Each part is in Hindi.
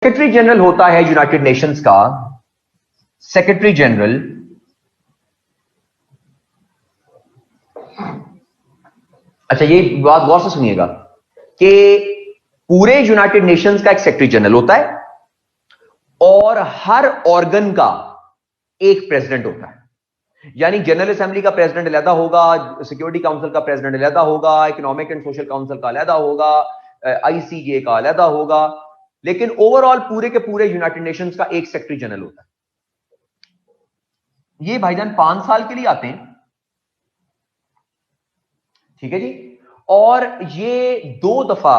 सेक्रेटरी जनरल होता है यूनाइटेड नेशंस का, सेक्रेटरी जनरल अच्छा ये बात गौर से सुनिएगा कि पूरे यूनाइटेड नेशंस का एक सेक्रेटरी जनरल होता है और हर ऑर्गन का एक प्रेसिडेंट होता है। यानी जनरल असेंबली का प्रेसिडेंट अलहदा होगा, सिक्योरिटी काउंसिल का प्रेसिडेंट अलहदा होगा, इकोनॉमिक एंड सोशल काउंसिल का अलहदा होगा, आईसीजे का अलहदा होगा, लेकिन ओवरऑल पूरे के पूरे यूनाइटेड नेशंस का एक सेक्रेटरी जनरल होता है। ये भाईजान 5 साल के लिए आते हैं, ठीक है जी, और ये 2 दफा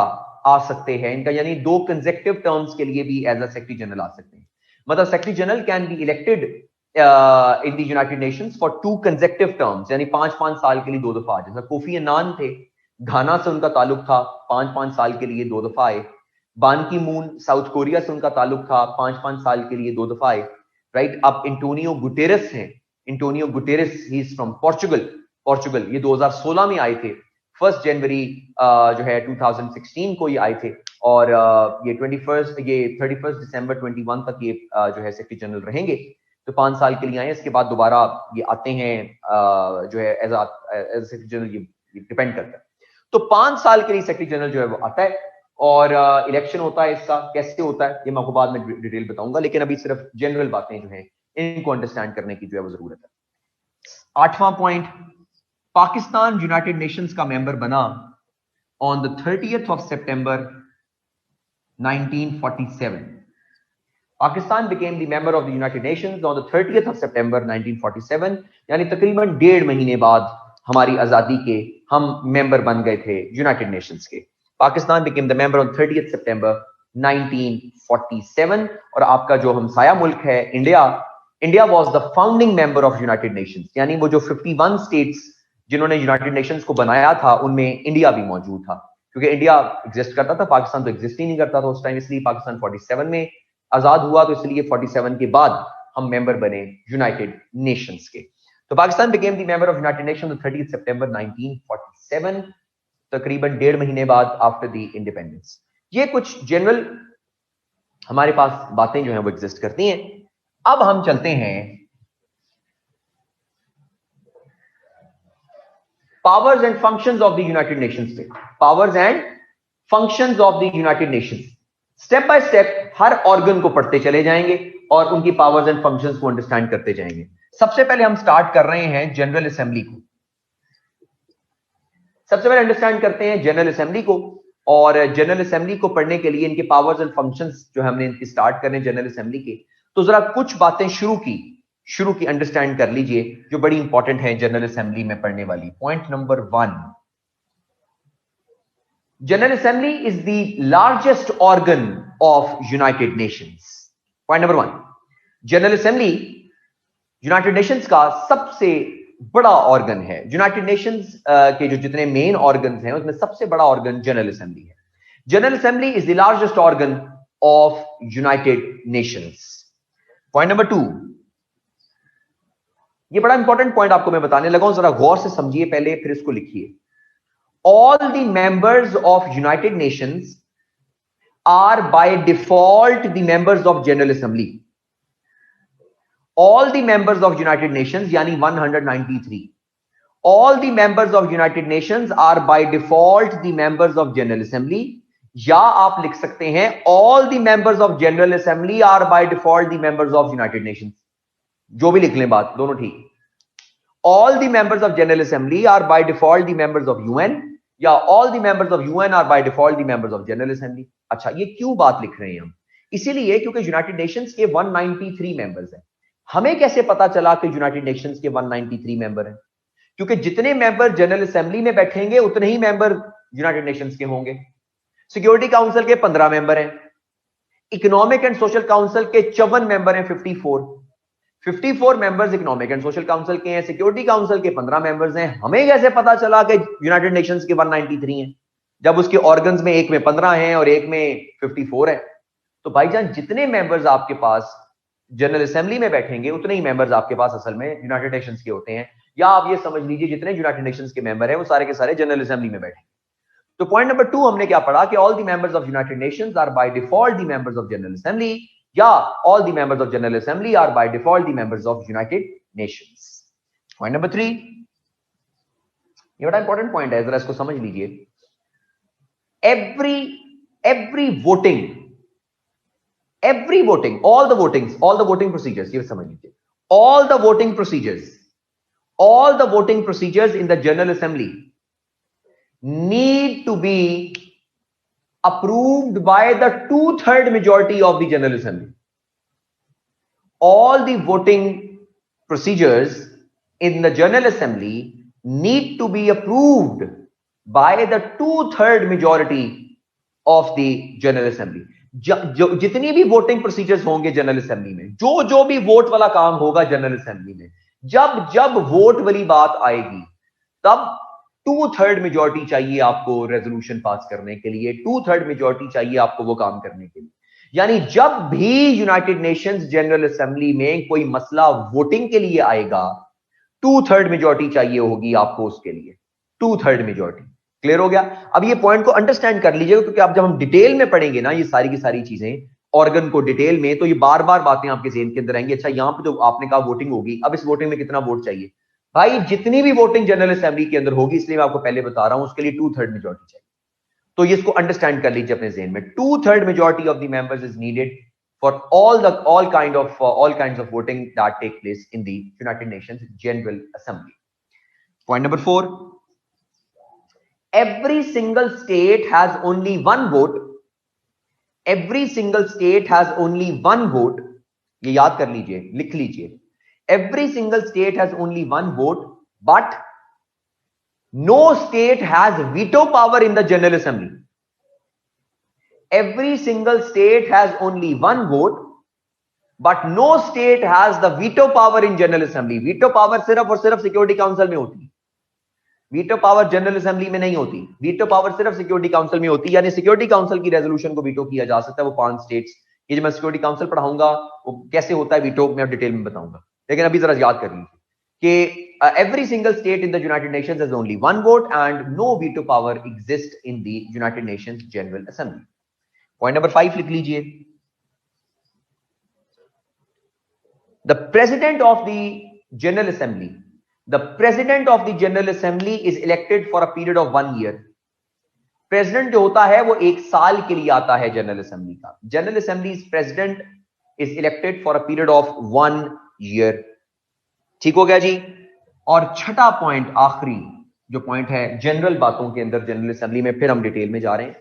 आ सकते हैं इनका, यानी 2 कंसेक्यूटिव टर्म्स के लिए भी एज अ सेक्रेटरी जनरल आ सकते हैं। मतलब secretary general can be elected in the United Nations for 2 consecutive terms, यानी 5-5 साल के लिए 2 दफा। जैसा कोफी अन्नान थे, घाना से उनका ताल्लुक था, 5-5 साल के लिए 2 दफा आए। बान की मून साउथ कोरिया से उनका ताल्लुक था, 5-5 साल के लिए 2 दफा आए, राइट। अब एंटोनियो गुटेरेस हैं, Antonio Guterres he is from Portugal, ये 2016 में आए थे, 1 जनवरी जो है 2016 को ये आए थे, और ये 31 दिसंबर 21 तक ये जो है सेक्रेटरी जनरल रहेंगे। तो 5 साल के लिए आए, इसके बाद दोबारा ये आते हैं जो है एज सेक्रेटरी जनरल, ये डिपेंड करता है। तो 5 साल के लिए सेक्रेटरी जनरल जो है वो आता है, और इलेक्शन होता है। इसका कैसे होता है ये मैं आपको बाद में डिटेल बताऊंगा, लेकिन अभी सिर्फ जनरल बातें जो है इनको अंडरस्टैंड करने की जो है वो जरूरत है। 8वां पॉइंट, पाकिस्तान यूनाइटेड नेशंस का मेंबर बना on the 30th of September 1947। Pakistan became the member of the United Nations on the 30th of September 1947, यानी तकरीबन 1.5 महीने बाद हमारी आजादी के हम मेंबर बन गए थे यूनाइटेड नेशंस के। Pakistan became the member on 30th September 1947, और आपका जो हमसाया मुल्क है India was the founding member of United Nations, यानी वो जो 51 स्टेट्स जिन्होंने यूनाइटेड नेशंस को बनाया था उनमें इंडिया भी मौजूद था, क्योंकि इंडिया एग्जिस्ट करता था, पाकिस्तान तो एग्जिस्ट ही नहीं करता था उस टाइम, इसलिए पाकिस्तान 47 में आजाद हुआ, तो इसलिए 47 के बाद हम मेंबर बने यूनाइटेड नेशंस के। तो Pakistan became the member of United Nations on 30 सितंबर 1947, तकरीबन 1.5 महीने बाद आफ्टर द इंडिपेंडेंस। ये कुछ जनरल हमारे पास बातें जो हैं वो एग्जिस्ट करती हैं। अब हम चलते हैं powers and functions of the United Nations पे। Powers and functions of the United Nations, step by step हर ऑर्गन को पढ़ते चले जाएंगे और उनकी पावर्स एंड फंक्शंस को अंडरस्टैंड करते जाएंगे। सबसे पहले हम स्टार्ट कर रहे हैं जनरल असेंबली को। सबसे पहले अंडरस्टैंड करते हैं जनरल असेंबली को, और जनरल असेंबली को पढ़ने के लिए इनके पावर्स एंड फंक्शंस जो हमने इनकी स्टार्ट करने जनरल असेंबली के, तो जरा कुछ बातें शुरू की अंडरस्टैंड कर लीजिए जो बड़ी इंपॉर्टेंट है जनरल असेंबली में पढ़ने वाली। Point number 1, general assembly is the largest organ of United Nations. Point number 1, general assembly United Nations का सबसे बड़ा ऑर्गन है। यूनाइटेड नेशंस के जो जितने मेन ऑर्गन हैं उसमें सबसे बड़ा ऑर्गन जनरल असेंबली है। General assembly is the largest organ of United Nations. Point number 2, ये बड़ा इंपॉर्टेंट पॉइंट आपको मैं बताने लगा हूं, जरा गौर से समझिए पहले, फिर इसको लिखिए। All the members of United Nations are by default the members of general Assembly. All the members of United Nations यानी 193, all the members of United Nations are by default the members of general assembly, या आप लिख सकते हैं all the members of general assembly are by default the members of United Nations. जो भी लिख लें बात, दोनों ठीक। All the members of general assembly are by default the members of UN, या all the members of UN are by default the members of general assembly. अच्छा, ये क्यों बात लिख रहे हैं हम? इसीलिए क्योंकि यूनाइटेड नेशंस के 193 मेंबर्स हैं। हमें कैसे पता चला कि यूनाइटेड नेशंस के 193 मेंबर हैं? क्योंकि जितने मेंबर जनरल असेंबली में बैठेंगे उतने ही मेंबर यूनाइटेड नेशंस के होंगे। सिक्योरिटी काउंसिल के 15 मेंबर हैं, इकोनॉमिक एंड सोशल काउंसिल के 54 मेंबर हैं, 54 members economic and social council के हैं, सिक्योरिटी काउंसिल के 15 मेंबर्स हैं। हमें कैसे पता चला कि यूनाइटेड नेशंस के 193 हैं जब उसके ऑर्गन्स में एक में 15 हैं और एक में 54 है? तो भाईजान जितने मेंबर्स आपके पास जनरल असेंबली में बैठेंगे उतने ही मेंबर्स आपके पास असल में यूनाइटेड नेशंस के होते हैं। या आप ये समझ लीजिए जितने यूनाइटेड नेशंस के मेंबर हैं वो सारे के सारे जनरल असेंबली में बैठेंगे। तो पॉइंट नंबर 2 हमने क्या पढ़ा कि all the members of United Nations are by default the members of general assembly, या all the members of general assembly are by default the members of United Nations. Point number 3, ये बड़ा इंपॉर्टेंट पॉइंट है, जरा इसको समझ लीजिए। every voting, all the voting procedures, ये समझ लीजिए, all the voting procedures in the general assembly need to be approved by the 2/3 majority of the general assembly. All the voting procedures in the general assembly need to be approved by the 2/3 majority of the general assembly. जो जितनी भी वोटिंग प्रोसीजर्स होंगे जनरल असेंबली में, जो भी वोट वाला काम होगा जनरल असेंबली में, जब वोट वाली बात आएगी तब 2/3 मेजॉरिटी चाहिए आपको रेजोल्यूशन पास करने के लिए, 2/3 मेजॉरिटी चाहिए आपको वो काम करने के लिए। यानी जब भी यूनाइटेड नेशंस जनरल असेंबली में कोई मसला वोटिंग के लिए आएगा, 2/3 मेजॉरिटी चाहिए होगी आपको उसके लिए, 2/3 मेजॉरिटी। क्लियर हो गया? अब ये पॉइंट को अंडरस्टैंड कर लीजिएगा, क्योंकि अब जब हम डिटेल में पढ़ेंगे ना ये सारी की सारी चीजें, ऑर्गन को डिटेल में, तो ये बार बार बातें आपके ज़हन के अंदर आएंगी। अच्छा, यहां पे जो आपने कहा वोटिंग होगी, अब इस वोटिंग में कितना वोट चाहिए? भाई जितनी भी वोटिंग जनरल असेंबली के अंदर होगी, इसलिए मैं आपको पहले बता रहा हूं, उसके लिए 2/3 मेजॉरिटी चाहिए। तो ये इसको अंडरस्टैंड कर लीजिए अपने ज़हन में, 2/3 majority of the members is needed for all kinds of voting that take place in the United Nations General Assembly. Point number 4, every single state has only one vote. Every single state has only one vote. ये याद कर लीजिए, लिख लीजिए। Every single state has only one vote, but no state has veto power in the General Assembly. Every single state has only one vote, but no state has the veto power in General Assembly. Veto power सिर्फ और सिर्फ सिक्योरिटी काउंसिल में होती है, वीटो पावर जनरल असेंबली में नहीं होती। वीटो पावर सिर्फ सिक्योरिटी काउंसिल में होती है, यानी सिक्योरिटी काउंसिल की रेजोल्यूशन को वीटो किया जा सकता है, वो 5 स्टेट्स। ये जो मैं सिक्योरिटी काउंसिल पढ़ाऊंगा वो कैसे होता है वीटो, मैं डिटेल में बताऊंगा, लेकिन अभी जरा याद कर लीजिए कि every single state in the United Nations has only one vote and no veto power exists in the United Nations General Assembly. Point number 5 लिख लीजिए। The President of the General Assembly, the President of the General Assembly is elected for a period of 1 year. President जो होता है वो 1 साल के लिए आता है जनरल असेंबली का। General assemblies president is elected for a period of 1 year. ठीक हो गया जी। और छठा पॉइंट, आखिरी जो पॉइंट है जनरल बातों के अंदर जनरल असेंबली में, फिर हम डिटेल में जा रहे हैं,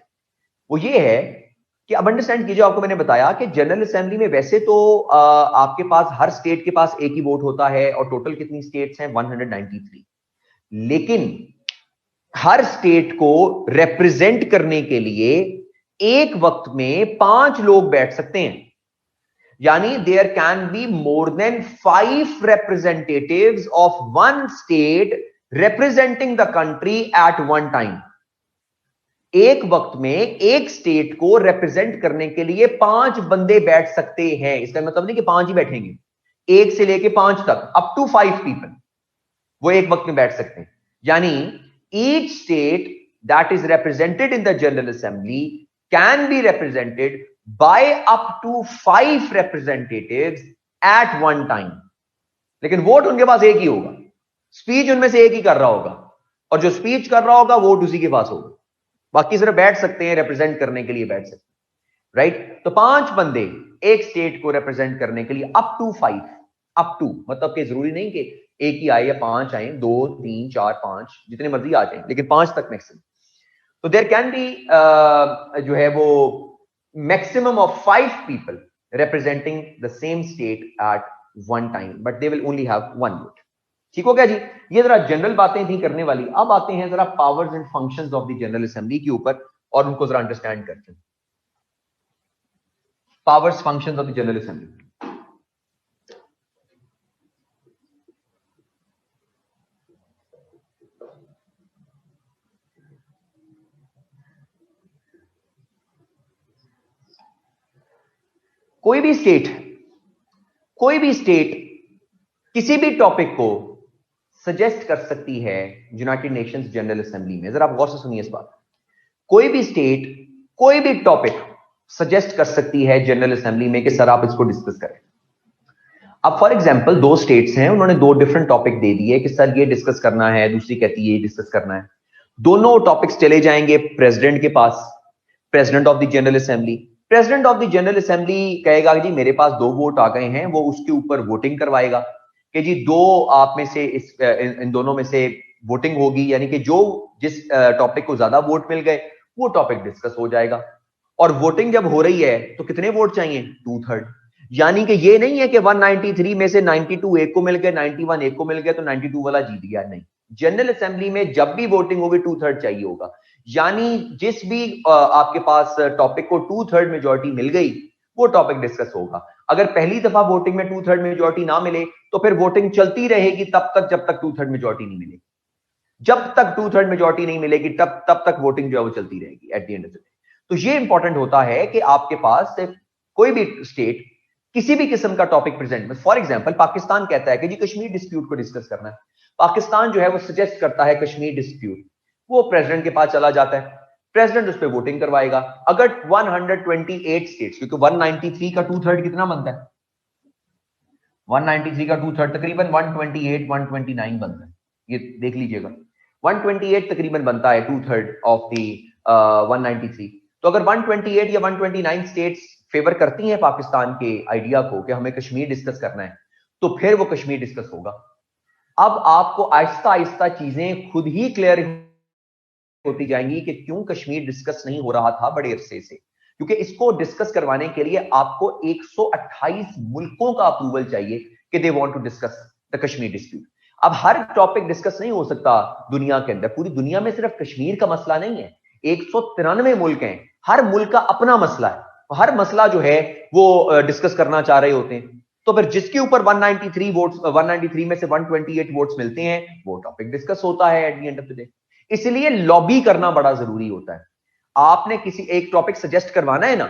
वो ये है कि अब अंडरस्टैंड कीजिए, आपको मैंने बताया कि जनरल असेंबली में वैसे तो आपके पास हर स्टेट के पास एक ही वोट होता है, और टोटल कितनी स्टेट्स हैं? 193। लेकिन हर स्टेट को रिप्रेजेंट करने के लिए एक वक्त में 5 लोग बैठ सकते हैं, यानी there can be more than 5 representatives of one state representing the country at one time. एक वक्त में एक स्टेट को रिप्रेजेंट करने के लिए 5 बंदे बैठ सकते हैं। इसका मतलब नहीं कि 5 ही बैठेंगे, 1 से लेके 5 तक, अप टू 5 पीपल वो एक वक्त में बैठ सकते हैं। यानी each state that is represented in the General Assembly can be represented by up to 5 representatives at one time. लेकिन वोट उनके पास एक ही होगा, स्पीच उनमें से एक ही कर रहा होगा, और जो स्पीच कर रहा होगा वोट उसी के पास होगा। बाकी सिर्फ बैठ सकते हैं, रिप्रेजेंट करने के लिए बैठ सकते हैं, राइट। तो 5 बंदे एक स्टेट को रिप्रेजेंट करने के लिए, अप टू 5, अप टू मतलब कि जरूरी नहीं कि एक ही आए या 5 आए, 2 3 4 5 जितने मर्जी आ जाए, लेकिन 5 तक मैक्सिमम। तो देयर कैन बी जो है वो maximum of 5 people representing the same state at one time, but they will only have one vote. ठीक हो गया जी। ये जरा जनरल बातें थी करने वाली। अब आते हैं जरा powers and functions of the general असेंबली के ऊपर, और उनको जरा अंडरस्टैंड करते हैं। Powers functions of the general assembly. कोई भी स्टेट किसी भी टॉपिक को सजेस्ट कर सकती है यूनाइटेड नेशंस जनरल असेंबली में। जरा आप गौर से सुनिए इस बात। कोई भी स्टेट कोई भी टॉपिक सजेस्ट कर सकती है जनरल असेंबली में कि सर आप इसको डिस्कस करें। अब फॉर एग्जांपल दो स्टेट्स हैं, उन्होंने दो डिफरेंट टॉपिक दे दिए कि सर ये डिस्कस करना है, दूसरी कहती है ये डिस्कस करना है। दोनों टॉपिक्स चले जाएंगे प्रेसिडेंट के पास, president of the general assembly. President of the general assembly कहेगा कि जी मेरे पास 2 वोट आ गए हैं, वो उसके ऊपर वोटिंग करवाएगा कि जी दो आप में से इन दोनों में से वोटिंग होगी, यानी कि जो जिस टॉपिक को ज्यादा वोट मिल गए वो टॉपिक डिस्कस हो जाएगा। और वोटिंग जब हो रही है तो कितने वोट चाहिए? 2/3। यानी कि ये नहीं है कि 193 में से 92 एक को मिल गए, 91 एक को मिल गया तो 92 वाला जीत गया, नहीं। जनरल असेंबली में जब भी वोटिंग होगी 2/3 चाहिए होगा। यानी जिस भी आपके पास टॉपिक को 2/3 मेजॉरिटी मिल गई वो टॉपिक डिस्कस होगा। अगर पहली दफा वोटिंग में 2/3 मेजॉरिटी ना मिले तो फिर वोटिंग चलती रहेगी तब तक जब तक 2/3 मेजॉरिटी नहीं मिलेगी। जब तक 2/3 मेजॉरिटी नहीं मिलेगी तब तक वोटिंग जो है वो चलती रहेगी at the end of the day. तो ये इंपॉर्टेंट होता है कि आपके पास कोई भी स्टेट किसी भी किस्म का टॉपिक प्रेजेंट में, फॉर एग्जांपल पाकिस्तान कहता है कि जी कश्मीर डिस्प्यूट को डिस्कस करना है, पाकिस्तान जो है वो सजेस्ट करता है कश्मीर डिस्प्यूट, वो प्रेसिडेंट के पास चला जाता है, प्रेसिडेंट उस पर वोटिंग करवाएगा। अगर 128 स्टेट्स, क्योंकि 193 का 2/3 कितना बनता है? 193 का 2/3 तकरीबन 128 129 बनता है, ये देख लीजिएगा। 128 तकरीबन बनता है 2/3 ऑफ द 193। तो अगर 128 या 129 स्टेट्स फेवर करती हैं पाकिस्तान के आइडिया को कि हमें कश्मीर डिस्कस करना है, तो फिर वो कश्मीर डिस्कस होगा। अब आपको आहिस्ता आहिस्ता चीजें खुद ही क्लियर होती जाएंगी कि क्यों कश्मीर डिस्कस नहीं हो रहा था बड़े अरसे से, क्योंकि इसको डिस्कस करवाने के लिए आपको 128 मुल्कों का अप्रूवल चाहिए कि they want to discuss the Kashmir dispute. अब हर टॉपिक डिस्कस नहीं हो सकता दुनिया के अंदर, पूरी दुनिया में सिर्फ कश्मीर का मसला नहीं है, 193 मुल्क हैं, हर मुल्क का अपना मसला है, हर मसला जो है वो डिस्कस करना चाह रहे होते हैं। तो फिर जिसके ऊपर 193 वोट्स, 193 में से 128 वोट्स मिलते हैं वो टॉपिक डिस्कस होता है at the end of the day. इसलिए लॉबी करना बड़ा जरूरी होता है। आपने किसी एक टॉपिक सजेस्ट करवाना है ना,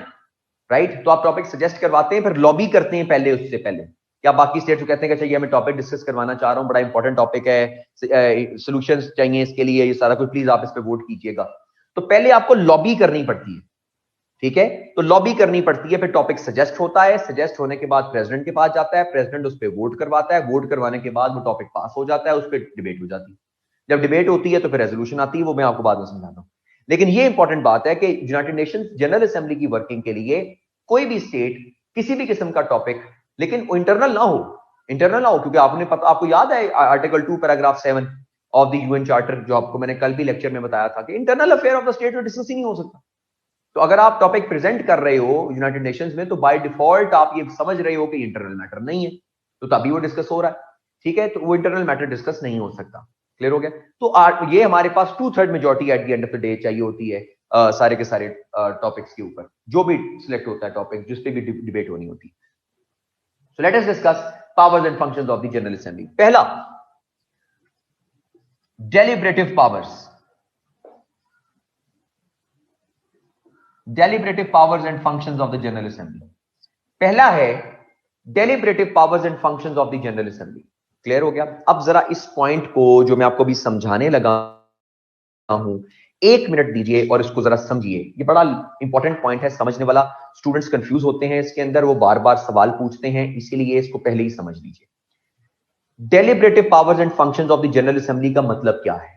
राइट, तो आप टॉपिक सजेस्ट करवाते हैं, फिर लॉबी करते हैं पहले, उससे पहले क्या बाकी स्टेट्स को कहते हैं कि चाहिए हमें टॉपिक डिस्कस करवाना चाह रहा हूं, बड़ा इंपॉर्टेंट टॉपिक है, सॉल्यूशंस चाहिए इसके लिए, ये सारा कुछ प्लीज आप इस पे वोट कीजिएगा। तो पहले आपको लॉबी करनी पड़ती है, ठीक है, तो लॉबी करनी पड़ती है, फिर टॉपिक सजेस्ट होता है, सजेस्ट होने के बाद प्रेसिडेंट के पास जाता है, प्रेसिडेंट उस पर वोट करवाता है, वोट करवाने के बाद वो टॉपिक पास हो जाता है, उस पर डिबेट हो जाती है। जब डिबेट होती है तो फिर रेजोल्यूशन आती है, वो मैं आपको बाद में समझाता हूं। लेकिन ये इंपॉर्टेंट बात है कि यूनाइटेड नेशंस जनरल असेंबली की वर्किंग के लिए कोई भी स्टेट किसी भी किस्म का टॉपिक, लेकिन वो इंटरनल ना हो, इंटरनल ना हो, क्योंकि आपको याद है article 2 paragraph 7 of the UN charter, जो आपको मैंने कल भी लेक्चर में बताया था कि internal affair of the state में डिस्कस ही नहीं हो सकता। तो अगर आप टॉपिक प्रेजेंट कर रहे हो यूनाइटेड नेशंस में, तो बाय डिफॉल्ट आप ये समझ रहे हो कि इंटरनल मैटर नहीं है, तो तभी वो डिस्कस हो रहा है, ठीक है, तो वो इंटरनल मैटर डिस्कस नहीं हो सकता। क्लियर हो गया? तो ये हमारे पास 2/3 majority at the end of the day चाहिए होती है सारे के सारे टॉपिक्स के ऊपर, जो भी सिलेक्ट होता है टॉपिक, जिस पे भी डिबेट होनी होती है। So let us discuss powers and functions of the general assembly. पहला, deliberative powers, deliberative powers and functions of the general assembly। पहला है deliberative powers and functions of the general assembly। Clear हो गया? अब जरा इस पॉइंट को जो मैं आपको भी समझाने लगा हूं, 1 मिनट दीजिए और इसको जरा समझिए, ये बड़ा इंपॉर्टेंट पॉइंट है, समझने वाला। स्टूडेंट्स कंफ्यूज होते हैं इसके अंदर, वो बार बार सवाल पूछते हैं, इसीलिए इसको पहले ही समझ लीजिए। deliberative powers and functions of the general assembly का मतलब क्या है?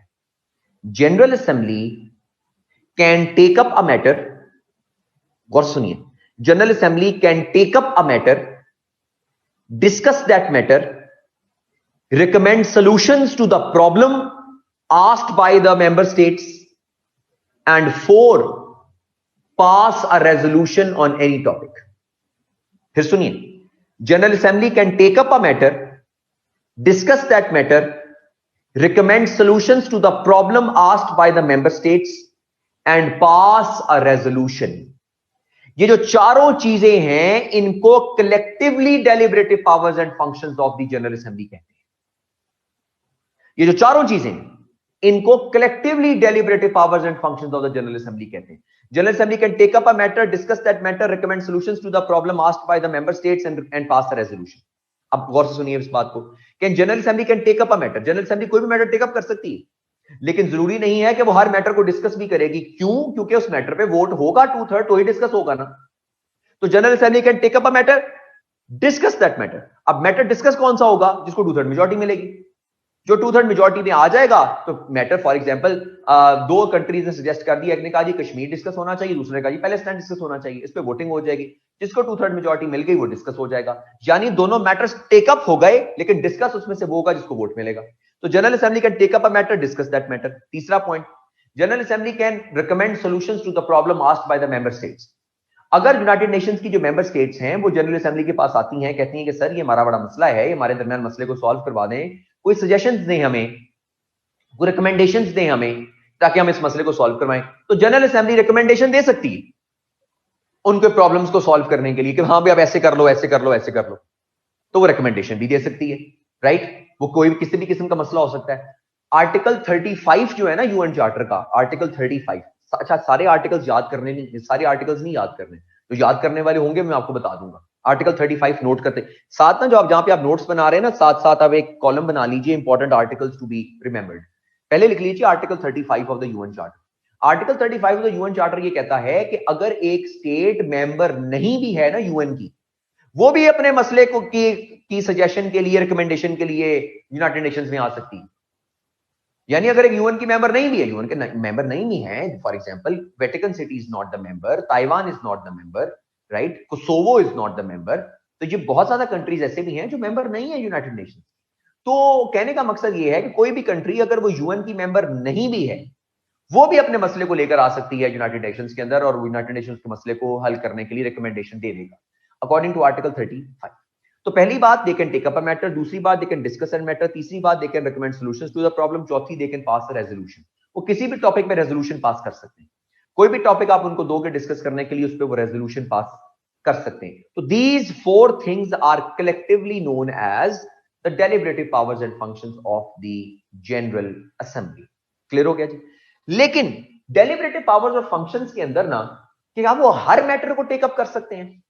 General assembly can take up a matter, गौर सुनिए, general assembly can take up a matter, discuss that matter, recommend solutions to the problem asked by the member states, and 4, pass a resolution on any topic। फिर सुनिए, general assembly can take up a matter, discuss that matter, recommend solutions to the problem asked by the member states, and pass a resolution। ये जो चारों चीजें हैं इनको collectively deliberative powers and functions of the general Assembly कहते हैं। ये जो चारों चीजें इनको collectively deliberative powers and functions of the general Assembly कहते हैं। General assembly can take up a matter, discuss that matter, recommend solutions to the problem asked by the member states and pass the resolution. अब गौर से सुनिए इस बात को, can General assembly can take up a matter, general assembly कोई भी मैटर टेक अप कर सकती है, लेकिन जरूरी नहीं है कि वो हर मैटर को डिस्कस भी करेगी। क्यों? क्योंकि उस मैटर पे वोट होगा 2/3 तो ही डिस्कस होगा ना। तो general assembly can take up a matter, discuss that matter. अब मैटर डिस्कस कौन सा होगा? जिसको 2/3 मेजॉरिटी मिलेगी। जो 2/3 मेजॉरिटी में आ जाएगा तो मैटर, फॉर एग्जांपल दो कंट्रीज ने सजेस्ट कर दिया, एक ने कहा जी कश्मीर डिस्कस होना चाहिए, दूसरे ने कहा जी पैलेस्टाइन डिस्कस होना चाहिए, इस पे वोटिंग हो जाएगी, जिसको 2/3 मेजॉरिटी मिल गई वो डिस्कस हो जाएगा। यानी दोनों मैटर्स टेकअप हो गए, लेकिन डिस्कस उसमें से वो होगा जिसको वोट मिलेगा। तो general assembly can take up a matter, discuss that matter. तीसरा point, general assembly can recommend solutions to the problem asked by the member states. अगर यूनाइटेड नेशंस की जो मेंबर स्टेट्स हैं वो जनरल असेंबली के पास आती हैं, कहती हैं कि सर ये हमारा बड़ा मसला है, ये हमारे दरमियान मसले को सॉल्व करवा दें, कोई सजेशंस दें हमें, कोई रिकमेंडेशंस दें हमें ताकि हम इस मसले को सॉल्व करवाएं, तो जनरल असेंबली रिकमेंडेशन दे सकती है उनके प्रॉब्लम्स को सॉल्व करने के लिए कि हाँ भी आप ऐसे कर लो, ऐसे कर लो, ऐसे कर लो। तो वो रिकमेंडेशन भी दे सकती है, राइट। वो कोई भी किसी भी किस्म का मसला हो सकता है। आर्टिकल 35 जो है ना यूएन चार्टर का, आर्टिकल 35, अच्छा सारे आर्टिकल्स याद करने नहीं, सारे आर्टिकल्स नहीं याद करने, तो याद करने वाले होंगे मैं आपको बता दूंगा। आर्टिकल 35 नोट करते साथ ना, जो आप जहां पे आप नोट्स बना रहे हैं ना, साथ साथ आप एक कॉलम बना लीजिए important articles to be remembered. पहले लिख लीजिए article 35 of the UN charter. Article 35 of the UN charter ये कहता है कि अगर एक स्टेट मेंबर नहीं भी है ना यूएन की, वो भी अपने मसले को की सजेशन के लिए, रिकमेंडेशन के लिए यूनाइटेड नेशंस में आ सकती है। यानी अगर एक यूएन की मेंबर नहीं भी है, यूएन के मेंबर नहीं भी है, for example Vatican city is not the member, Taiwan is not the member, right, Kosovo is not the member, तो ये बहुत ज्यादा कंट्रीज ऐसे भी हैं जो मेंबर नहीं है यूनाइटेड नेशंस। तो कहने का मकसद ये है कि कोई भी कंट्री अगर वो यूएन की मेंबर नहीं भी है, वो भी अपने मसले को लेकर आ सकती है यूनाइटेड नेशंस के अंदर, और यूनाइटेड नेशंस के मसले को हल करने के लिए रिकमेंडेशन दे देगा अकॉर्डिंग टू आर्टिकल 35। तो पहली बात, they can take up a matter, दूसरी बात they can discuss an matter, तीसरी बात they can recommend solutions to the problem, चौथी they can pass a resolution. वो किसी भी टॉपिक में रेजोल्यूशन पास कर सकते हैं। कोई भी टॉपिक आप उनको दोगे डिस्कस करने के लिए, उस पर वो रेजोल्यूशन पास कर सकते हैं। तो these 4 things are collectively known as the deliberative powers and functions of the general Assembly. Clear हो गया जी? लेकिन डेलिब्रेटिव पावर्स और फंक्शंस के अंदर ना, कि क्या वो हर मैटर को टेकअप कर सकते हैं?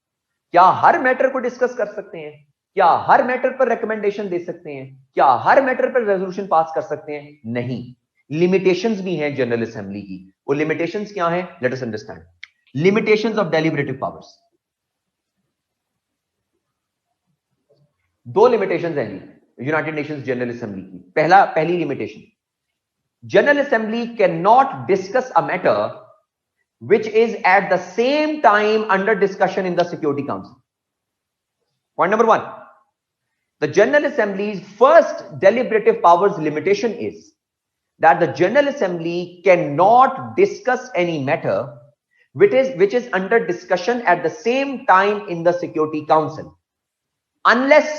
क्या हर मैटर को डिस्कस कर सकते हैं? क्या हर मैटर पर रिकमेंडेशन दे सकते हैं? क्या हर मैटर पर रेजोल्यूशन पास कर सकते हैं? नहीं, लिमिटेशंस भी हैं जनरल असेंबली की। वो लिमिटेशंस क्या हैं? Late us understand limitations of deliberative powers. 2 limitations हैं जी यूनाइटेड नेशंस जनरल असेंबली की। पहली limitation, general assembly can not discuss a matter which is at the same time under discussion in the Security Council. Point number 1, the General Assembly's first deliberative powers limitation is that the General Assembly cannot discuss any matter which is under discussion at the same time in the Security Council unless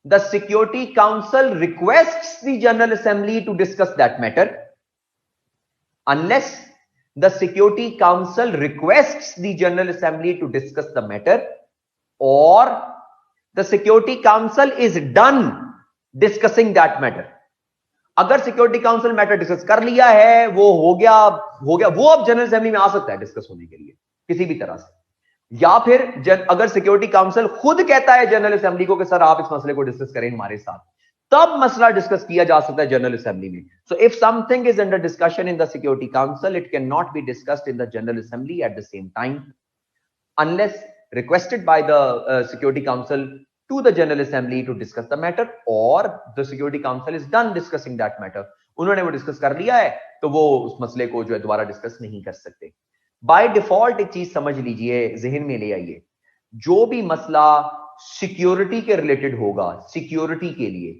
the Security Council requests the General Assembly to discuss that matter. Unless the Security Council requests the General Assembly to discuss the matter, or the Security Council is done discussing that matter. अगर Security Council मैटर डिस्कस कर लिया है, वो हो गया, वो अब जनरल असेंबली में आ सकता है डिस्कस होने के लिए किसी भी तरह से। या फिर अगर सिक्योरिटी काउंसिल खुद कहता है जनरल असेंबली को कि सर आप इस मसले को डिस्कस करें हमारे साथ, तब मसला डिस्कस किया जा सकता है जनरल असेंबली में। So if something is under discussion in the security council, it can not be discussed in the general assembly eight the same time unless requested by the security council to the general assembly to discuss the matter, or the security council is done discussing that matter. उन्होंने वो डिस्कस कर लिया है तो वो उस मसले को जो है दोबारा डिस्कस नहीं कर सकते। बाय डिफॉल्ट एक चीज समझ लीजिए, जहन में ले आइए, जो भी मसला सिक्योरिटी के रिलेटेड होगा, सिक्योरिटी के लिए,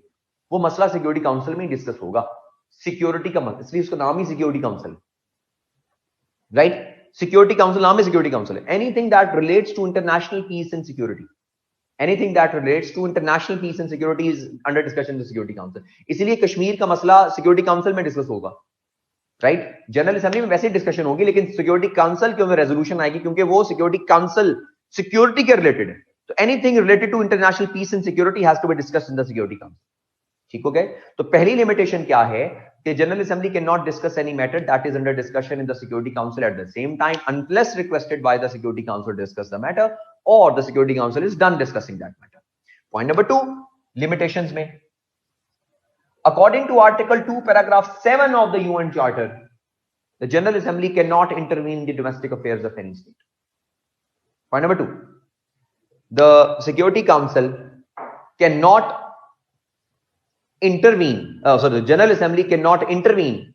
वो मसला सिक्योरिटी काउंसिल में डिस्कस होगा। सिक्योरिटी का मतलब, इसलिए उसका नाम ही security council, right? Security council नाम है security council. Anything that relates to international peace and security, anything that relates to international peace and security is under discussion in the security council. इसलिए कश्मीर का मसला सिक्योरिटी काउंसिल में डिस्कस होगा, राइट? जनरल असेंबली में वैसे ही डिस्कशन होगी, लेकिन सिक्योरिटी काउंसिल के ऊपर रेजोल्यूशन आएगी, क्योंकि वो सिक्योरिटी काउंसिल सिक्योरिटी के रिलेटेड है। तो anything related to international peace and security has to be discussed in the security council. ठीक हो गए? तो पहली लिमिटेशन क्या है कि General assembly can not discuss any matter that is under discussion in the security council at the same time unless requested by the security council to discuss the matter, or the security council is done discussing that matter. Point number 2, limitations में, According to Article 2, Paragraph 7 of the UN Charter, the General Assembly cannot intervene in the domestic affairs of any state. Point number 2, the Security Council cannot intervene, the General Assembly cannot intervene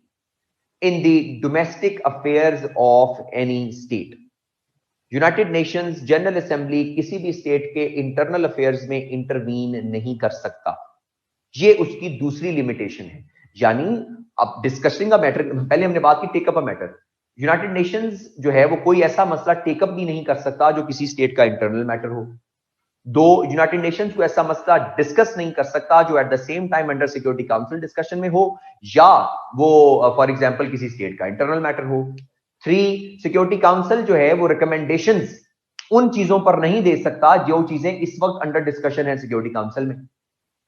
in the domestic affairs of any state. United Nations general assembly किसी भी स्टेट के इंटरनल अफेयर्स में इंटरवीन नहीं कर सकता, ये उसकी दूसरी लिमिटेशन है। यानी अब डिस्कसिंग अ मैटर, पहले हमने बात की take up a matter, United Nations जो है वो कोई ऐसा मसला टेकअप भी नहीं कर सकता जो किसी स्टेट का इंटरनल मैटर हो। दो, यूनाइटेड नेशंस को ऐसा मसला डिस्कस नहीं कर सकता जो eight the same time under security council discussion में हो या वो फॉर एग्जांपल किसी स्टेट का इंटरनल मैटर हो। 3, सिक्योरिटी काउंसिल जो है वो रिकमेंडेशंस उन चीजों पर नहीं दे सकता जो चीजें इस वक्त अंडर डिस्कशन है सिक्योरिटी काउंसिल में,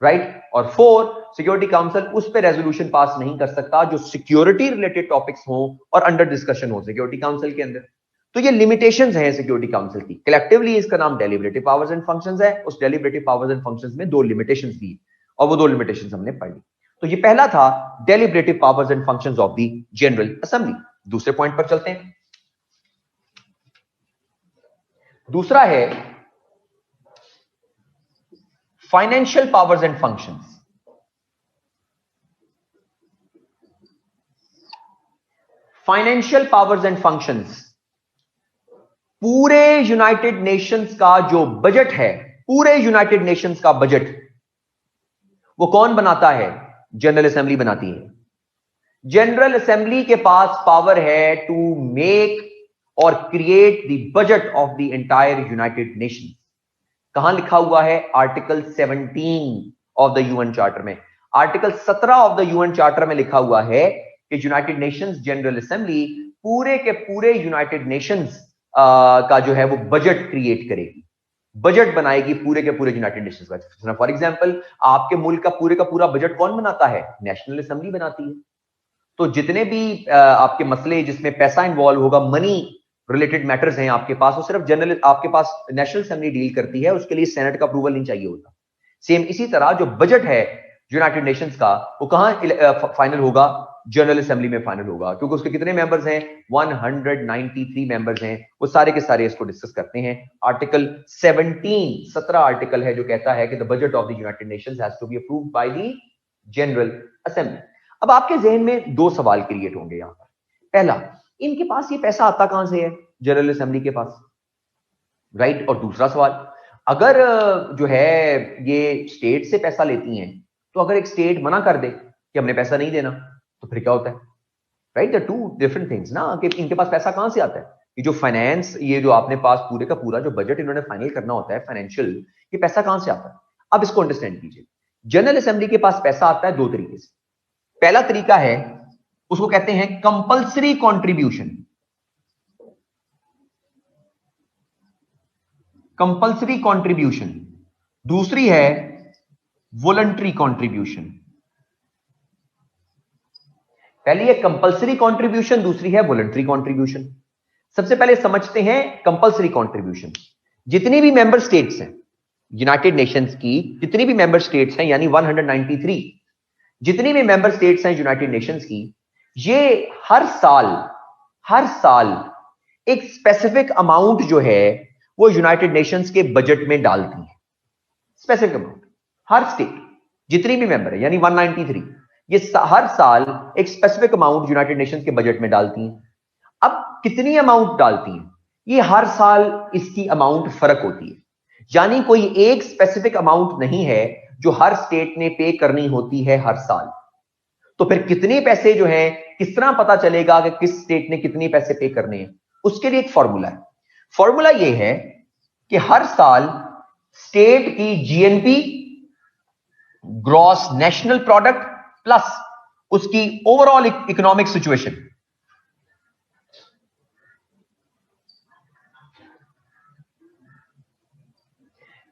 राइट। और 4, सिक्योरिटी काउंसिल उस पे रेजोल्यूशन पास नहीं कर सकता जो सिक्योरिटी रिलेटेड टॉपिक्स हो और अंडर डिस्कशन हो सिक्योरिटी काउंसिल के अंदर। तो ये लिमिटेशंस हैं सिक्योरिटी काउंसिल की। कलेक्टिवली इसका नाम डेलिब्रेटिव पावर्स एंड फंक्शंस है। उस डेलिब्रेटिव पावर्स एंड फंक्शंस में 2 लिमिटेशंस दी और वो 2 लिमिटेशंस हमने पढ़ ली। तो ये पहला था deliberative powers and functions of the general assembly. दूसरे पॉइंट पर चलते हैं। दूसरा है financial powers and functions. Financial powers and functions, पूरे यूनाइटेड नेशंस का जो बजट है, पूरे यूनाइटेड नेशंस का बजट वो कौन बनाता है? जनरल असेंबली बनाती है। जनरल असेंबली के पास पावर है टू मेक और create the budget of the entire United Nations. कहां लिखा हुआ है? Article 17 of the UN charter में। Article 17 of the UN charter में लिखा हुआ है कि यूनाइटेड नेशंस जनरल असेंबली पूरे के पूरे यूनाइटेड नेशंस का जो है वो बजट क्रिएट करेगी, बजट बनाएगी पूरे के पूरे यूनाइटेड नेशंस का। फॉर एग्जांपल, आपके मुल्क का पूरा बजट कौन बनाता है? नेशनल असेंबली बनाती है। तो जितने भी आपके मसले जिसमें पैसा इन्वॉल्व होगा, मनी रिलेटेड मैटर्स हैं आपके पास, वो सिर्फ जनरल आपके पास नेशनल असेंबली डील करती है, उसके लिए सेनेट का अप्रूवल नहीं चाहिए होता। सेम इसी तरह जो बजट है यूनाइटेड नेशंस का वो कहां फाइनल होगा? जनरल असेंबली में फाइनल होगा, क्योंकि उसके कितने मेंबर्स हैं? 193 मेंबर्स हैं। वो सारे के सारे इसको डिस्कस करते हैं। आर्टिकल 17 आर्टिकल है जो कहता है कि the budget of the United Nations has to be approved by the general assembly. अब आपके जहन में 2 सवाल क्रिएट होंगे यहां पर। पहला, इनके पास ये पैसा आता कहां से है जनरल असेंबली के पास, राइट? और दूसरा सवाल, अगर जो है ये स्टेट से पैसा लेती हैं, तो अगर एक स्टेट मना कर दे कि हमने पैसा नहीं देना, तो फिर क्या होता है? राइट, द 2 डिफरेंट थिंग्स ना, कि इनके पास पैसा कहां से आता है? ये जो फाइनेंस, ये जो आपने पास पूरे का पूरा जो बजट इन्होंने फाइनल करना होता है फाइनेंशियल, ये पैसा कहां से आता है? अब इसको अंडरस्टैंड कीजिए। जनरल असेंबली के पास पैसा आता है 2 तरीके से। पहला तरीका है, उसको कहते हैं कंपल्सरी कंट्रीब्यूशन। Compulsory contribution. दूसरी है वॉलंटरी कंट्रीब्यूशन। पहली है कंपल्सरी कंट्रीब्यूशन, दूसरी है वॉलंटरी कंट्रीब्यूशन। सबसे पहले समझते हैं कंपल्सरी कंट्रीब्यूशन। जितनी भी मेंबर स्टेट्स हैं यूनाइटेड नेशंस की, जितनी भी मेंबर स्टेट्स हैं, यानी 193 जितनी भी मेंबर स्टेट्स हैं यूनाइटेड नेशंस की, ये हर साल एक स्पेसिफिक अमाउंट जो है वो यूनाइटेड नेशंस के बजट में डालती है। स्पेसिफिक अमाउंट हर स्टेट, जितनी भी मेंबर है, यानी 193, ये हर साल एक स्पेसिफिक अमाउंट यूनाइटेड नेशंस के बजट में डालती हैं। अब कितनी अमाउंट डालती हैं, ये हर साल इसकी अमाउंट फर्क होती है। यानी कोई एक स्पेसिफिक अमाउंट नहीं है जो हर स्टेट ने पे करनी होती है हर साल। तो फिर कितने पैसे जो हैं, किस तरह पता चलेगा कि किस स्टेट ने कितने पैसे पे करने हैं? उसके लिए एक फॉर्मूला है। फॉर्मूला ये है कि हर साल स्टेट की GNP, gross national product, plus उसकी ओवरऑल इकोनॉमिक सिचुएशन,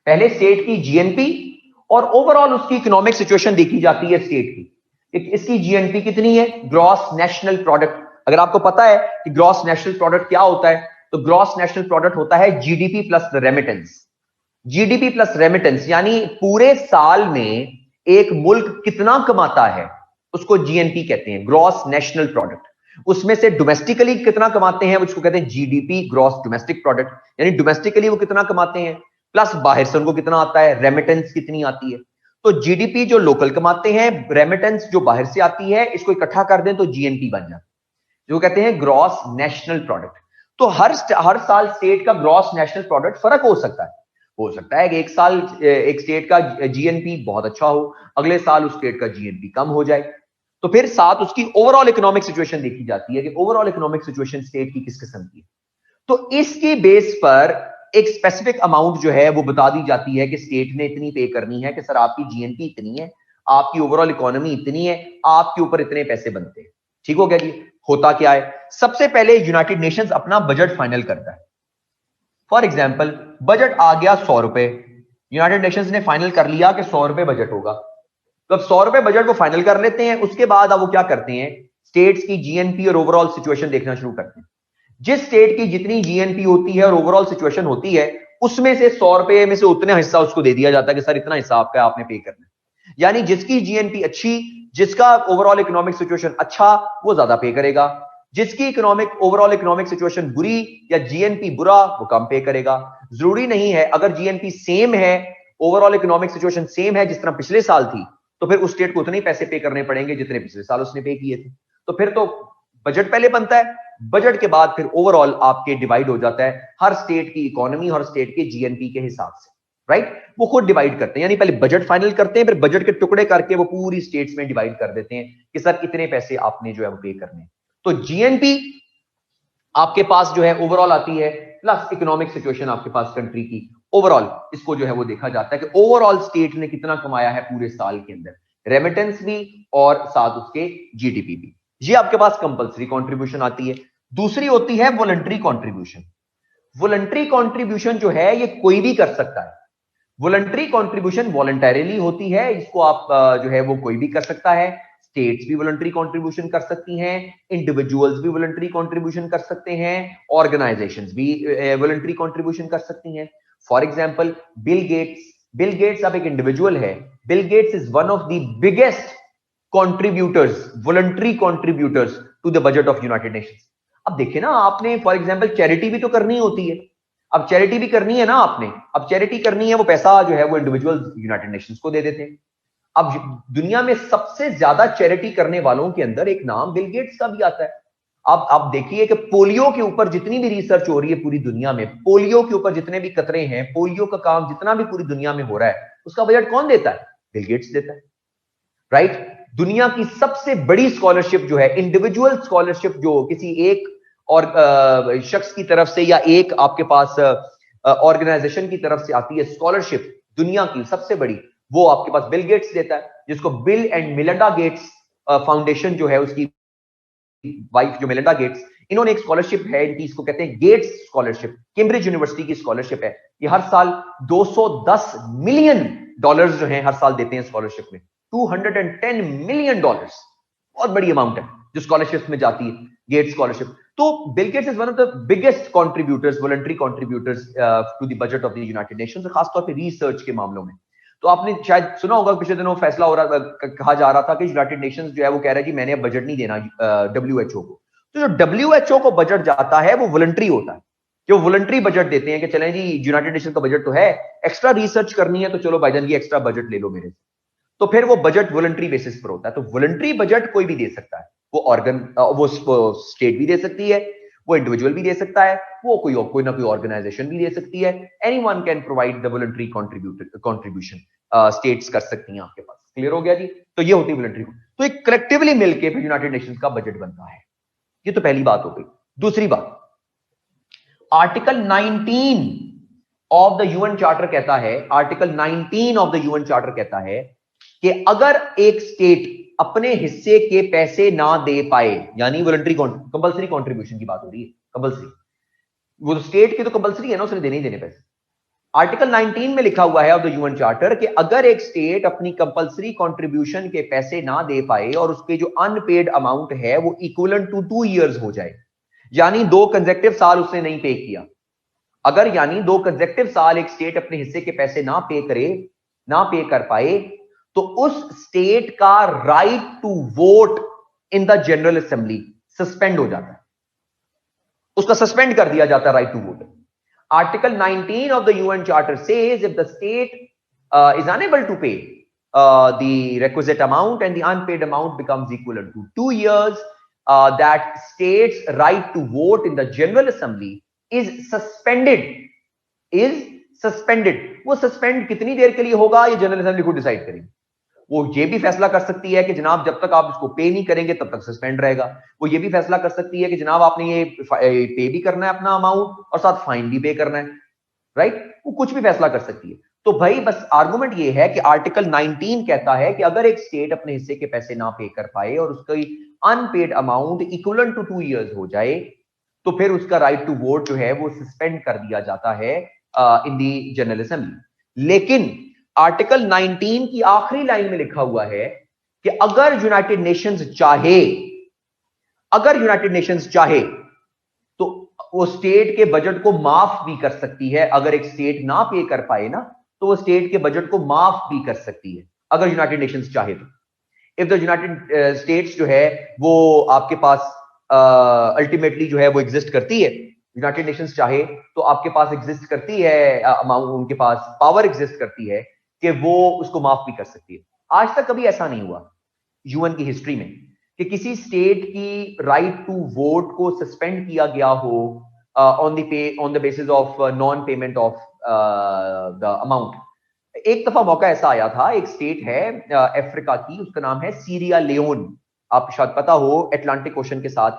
पहले स्टेट की जीएनपी और ओवरऑल उसकी इकोनॉमिक सिचुएशन देखी जाती है स्टेट की। इसकी जीएनपी कितनी है? Gross national product. अगर आपको पता है कि ग्रॉस नेशनल प्रोडक्ट क्या होता है, तो ग्रॉस नेशनल प्रोडक्ट होता है GDP plus remittance. GDP plus remittance, यानी पूरे साल में एक मुल्क कितना कमाता है उसको जीएनपी कहते हैं, ग्रॉस नेशनल प्रोडक्ट। उसमें से डोमेस्टिकली कितना कमाते हैं उसको कहते हैं जीडीपी, ग्रॉस डोमेस्टिक प्रोडक्ट, यानी डोमेस्टिकली वो कितना कमाते हैं प्लस बाहर से उनको कितना आता है, रेमिटेंस कितनी आती है। तो जीडीपी जो लोकल कमाते हैं, रेमिटेंस जो बाहर से आती है, इसको इकट्ठा कर दें तो जीएनपी बन जाता है, जो कहते हैं ग्रॉस नेशनल प्रोडक्ट। तो हर साल स्टेट का ग्रॉस नेशनल प्रोडक्ट फर्क हो सकता है। हो सकता है कि एक साल एक स्टेट का जीएनपी बहुत अच्छा हो, अगले साल उस स्टेट का जीएनपी कम हो जाए। तो फिर साथ उसकी ओवरऑल इकोनॉमिक सिचुएशन देखी जाती है कि ओवरऑल इकोनॉमिक सिचुएशन स्टेट की किस किस्म की है। तो इसके बेस पर एक स्पेसिफिक अमाउंट जो है वो बता दी जाती है कि स्टेट ने इतनी पे करनी है कि सर आपकी जीएनपी इतनी है, आपकी ओवरऑल इकोनॉमी इतनी है, आपके ऊपर इतने पैसे बनते हैं। ठीक हो गया जी। होता क्या है, सबसे पहले यूनाइटेड नेशंस अपना बजट फाइनल करता है। फॉर एग्जाम्पल बजट आ गया 100 रुपए, यूनाइटेड नेशंस ने फाइनल कर लिया कि 100 रुपए बजट होगा। तो अब 100 रुपए बजट को फाइनल कर लेते हैं, उसके बाद अब वो क्या करते हैं, स्टेट्स की जीएनपी और ओवरऑल सिचुएशन देखना शुरू करते हैं। जिस स्टेट की जितनी जीएनपी होती है और ओवरऑल सिचुएशन होती है, उसमें से 100 रुपए में से उतना हिस्सा उसको दे दिया जाता है कि सर इतना हिस्सा आपका आपने पे करना है। यानी जिसकी जीएनपी अच्छी, जिसका ओवरऑल इकोनॉमिक सिचुएशन अच्छा, वो ज्यादा पे करेगा। जिसकी ओवरऑल इकोनॉमिक सिचुएशन बुरी या जीएनपी बुरा, वो कम पे करेगा। जरूरी नहीं है, अगर जीएनपी सेम है, ओवरऑल इकोनॉमिक सिचुएशन सेम है जिस तरह पिछले साल थी, तो फिर उस स्टेट को उतने ही पैसे पे करने पड़ेंगे जितने पिछले साल उसने पे किए थे। तो फिर तो बजट पहले बनता है, बजट के बाद फिर ओवरऑल आपके डिवाइड हो जाता है हर स्टेट की इकोनॉमी, हर स्टेट के जीएनपी के हिसाब से, राइट। वो खुद डिवाइड करते हैं, यानी पहले बजट फाइनल करते हैं, फिर बजट के टुकड़े करके वो पूरी स्टेट्स में डिवाइड कर देते हैं कि सर इतने पैसे आपने जो है वो पे करने। तो जीएनपी आपके पास जो है ओवरऑल आती है, प्लस इकोनॉमिक सिचुएशन आपके पास कंट्री की ओवरऑल, इसको जो है वो देखा जाता है कि ओवरऑल स्टेट ने कितना कमाया है पूरे साल के अंदर, रेमिटेंस भी और साथ उसके जीडीपी भी। ये आपके पास कंपल्सरी कंट्रीब्यूशन आती है। दूसरी होती है वॉलंटरी कंट्रीब्यूशन। वॉलंटरी कंट्रीब्यूशन जो है ये कोई भी कर सकता है। वॉलंटरी कंट्रीब्यूशन वॉलंटरीली होती है, इसको आप जो है वो कोई भी कर सकता है। स्टेट्स भी वॉलंटरी कंट्रीब्यूशन कर सकती हैं, इंडिविजुअल्स भी वॉलंटरी कंट्रीब्यूशन कर सकते हैं, ऑर्गेनाइजेशंस भी वॉलंटरी कंट्रीब्यूशन कर सकती हैं। फॉर एग्जांपल बिल गेट्स अब एक इंडिविजुअल है, Bill Gates is one of the biggest contributors, voluntary contributors to the budget of United Nations. अब देखिए ना, आपने फॉर एग्जांपल चैरिटी भी तो करनी होती है, अब चैरिटी भी करनी है ना आपने, अब चैरिटी करनी है, वो पैसा जो है वो इंडिविजुअल यूनाइटेड नेशंस को दे देते हैं। अब दुनिया में सबसे ज्यादा चैरिटी करने वालों के अंदर एक नाम बिल गेट्स का भी आता है। अब आप देखिए कि पोलियो के ऊपर जितनी भी रिसर्च हो रही है पूरी दुनिया में, पोलियो के ऊपर जितने भी कतरे हैं, पोलियो का काम जितना भी पूरी दुनिया में हो रहा है, उसका बजट कौन देता है? बिल गेट्स देता है, राइट। दुनिया की सबसे बड़ी स्कॉलरशिप जो है, इंडिविजुअल स्कॉलरशिप, जो किसी एक और शख्स की तरफ से या एक आपके पास ऑर्गेनाइजेशन की तरफ से आती है स्कॉलरशिप, दुनिया की सबसे बड़ी, वो आपके पास बिल गेट्स देता है, जिसको bill and Melinda Gates foundation जो है, उसकी वाइफ जो मिलिंडा गेट्स, इन्होंने एक स्कॉलरशिप है इनकी, इसको कहते हैं गेट्स स्कॉलरशिप, कैम्ब्रिज यूनिवर्सिटी की स्कॉलरशिप है। ये हर साल 210 मिलियन डॉलर्स जो है हर साल देते हैं स्कॉलरशिप में, 210 मिलियन डॉलर्स, बहुत बड़ी अमाउंट है जो स्कॉलरशिप में जाती है, गेट्स स्कॉलरशिप। तो Bill Gates is one of the biggest contributors, voluntary contributors to the budget of the United Nations, खासतौर पे रिसर्च के मामलों में। तो आपने शायद सुना होगा पिछले दिनों फैसला हो रहा, कहा जा रहा था कि यूनाइटेड नेशंस जो है वो कह रहा है कि मैंने अब बजट नहीं देना डब्ल्यूएचओ को। तो जो डब्ल्यूएचओ को बजट जाता है वो वॉलंटरी होता है, जो वॉलंटरी बजट देते हैं कि चलें जी यूनाइटेड नेशन का बजट तो है, एक्स्ट्रा रिसर्च करनी है तो चलो भाईजान ये एक्स्ट्रा बजट ले लो मेरे से। तो फिर वो बजट वॉलंटरी बेसिस पर होता है। तो वॉलंटरी बजट कोई भी दे सकता है, वो स्टेट भी दे सकती है, वो इंडिविजुअल भी दे सकता है, वो कोई ना कोई ऑर्गेनाइजेशन भी दे सकती है। Anyone can provide the voluntary contribution, states कर सकती हैं आपके पास। क्लियर हो गया जी? तो ये होती है वॉलंटरी। तो एक कलेक्टिवली मिलकर फिर यूनाइटेड नेशंस का बजट बनता है। ये तो पहली बात हो गई। दूसरी बात, article 19 of the UN charter कहता है, article 19 of the UN charter कहता है कि अगर एक स्टेट अपने हिस्से के पैसे ना दे पाए, यानी वॉलंटरी कंपल्सरी कंट्रीब्यूशन की बात हो रही है, कंपल्सरी, वो स्टेट की तो कंपल्सरी है ना, उसने देने ही देने पैसे। आर्टिकल 19 में लिखा हुआ है ऑफ द यूएन चार्टर कि अगर एक स्टेट अपनी कंपल्सरी कंट्रीब्यूशन के पैसे ना दे पाए और उसके जो अनपेड अमाउंट है वो इक्विवेलेंट टू 2 इयर्स हो जाए, यानी 2 कंसेक्टिव साल उसने नहीं पे किया, अगर यानी 2 कंसेक्टिव साल एक स्टेट अपने हिस्से के पैसे ना पे कर पाए, तो उस स्टेट का right to vote in the general Assembly suspend हो जाता है, उसका सस्पेंड कर दिया जाता है right to vote. Article 19 of the UN charter says if the state is unable to pay the requisite amount and the unpaid amount becomes equivalent to 2 years, that state's right to vote in the general assembly is suspended, is suspended। वो सस्पेंड कितनी देर के लिए होगा ये जनरल असेंबली को डिसाइड करेगी। वो ये भी फैसला कर सकती है कि जनाब जब तक आप इसको पे नहीं करेंगे तब तक सस्पेंड रहेगा। वो ये भी फैसला कर सकती है कि जनाब आपने ये पे भी करना है अपना अमाउंट और साथ फाइन भी पे करना है, राइट। वो कुछ भी फैसला कर सकती है। तो भाई बस आर्गुमेंट ये है कि आर्टिकल 19 कहता है कि अगर एक स्टेट अपने हिस्से के पैसे ना पे कर पाए और उसकी unpaid amount equivalent to 2 years हो जाए तो फिर उसका राइट टू वोट जो है वो सस्पेंड कर दिया जाता है इन दी जनरल असेंबली। लेकिन आर्टिकल 19 की आखिरी लाइन में लिखा हुआ है कि अगर यूनाइटेड नेशंस चाहे, अगर यूनाइटेड नेशंस चाहे तो वो स्टेट के बजट को माफ भी कर सकती है। अगर एक स्टेट ना पे कर पाए ना तो वो स्टेट के बजट को माफ भी कर सकती है अगर यूनाइटेड नेशंस चाहे तो। इफ द यूनाइटेड स्टेट्स जो है वो आपके पास अल्टीमेटली जो है वो एग्जिस्ट करती है, यूनाइटेड नेशंस चाहे तो आपके पास एग्जिस्ट करती है अमाउंट, उनके पास पावर एग्जिस्ट करती है कि वो उसको माफ भी कर सकती है। आज तक कभी ऐसा नहीं हुआ यूएन की हिस्ट्री में कि किसी स्टेट की राइट टू वोट को सस्पेंड किया गया हो on the basis of non payment of the amount. एक दफा मौका ऐसा आया था, एक स्टेट है अफ्रीका की, उसका नाम है सीरिया लियोन। आप शायद पता हो अटलांटिक ओशन के साथ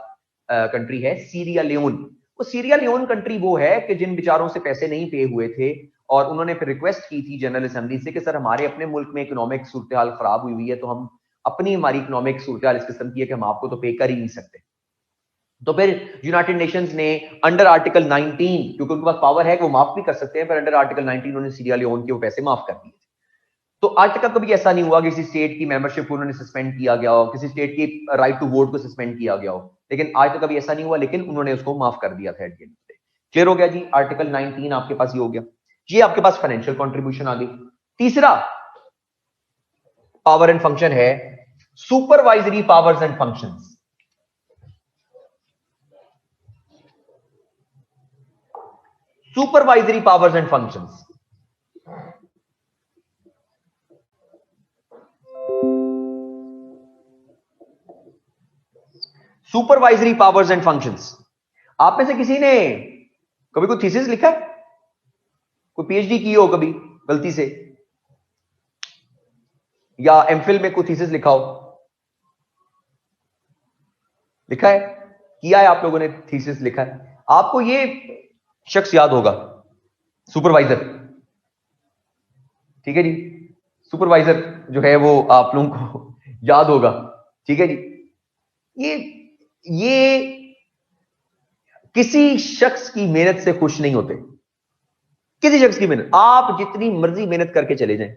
कंट्री है सीरिया लियोन। वो सीरिया लियोन कंट्री वो है कि जिन बेचारों से पैसे नहीं पे हुए थे और उन्होंने फिर रिक्वेस्ट की थी जनरल असेंबली से कि सर हमारे अपने मुल्क में इकोनॉमिक सूरत हाल खराब हुई है, तो हम अपनी हमारी इकोनॉमिक सूरत हाल इस किस्म की है कि हम आपको तो पे कर ही नहीं सकते। तो फिर यूनाइटेड नेशंस ने अंडर आर्टिकल 19, क्योंकि उनके पास पावर है कि वो माफ भी कर सकते हैं, पर अंडर आर्टिकल 19 उन्होंने सीरिया लियोन के वो पैसे माफ कर दिए। तो आज तक कभी ऐसा नहीं हुआ कि किसी स्टेट की मेंबरशिप को उन्होंने सस्पेंड किया गया हो, किसी स्टेट की राइट टू वोट को सस्पेंड किया गया हो, लेकिन आज तक कभी ऐसा नहीं हुआ, लेकिन उन्होंने उसको माफ कर दिया था। क्लियर हो गया जी? आर्टिकल 19 आपके पास ये हो गया, ये आपके पास फाइनेंशियल कंट्रीब्यूशन आ गई। तीसरा पावर एंड फंक्शन है supervisory powers and functions. Supervisory powers and functions supervisory powers and functions. आप में से किसी ने कभी कोई थीसिस लिखा है, कोई पीएचडी की हो कभी गलती से, या एमफिल में कोई थीसिस लिखा हो? लिखा है, किया है आप लोगों ने, थीसिस लिखा है? आपको ये शख्स याद होगा, सुपरवाइजर, ठीक है जी, सुपरवाइजर जो है वो आप लोगों को याद होगा, ठीक है जी। ये किसी शख्स की मेहनत से खुश नहीं होते, किसी शख्स की मेहनत, आप जितनी मर्जी मेहनत करके चले जाएं,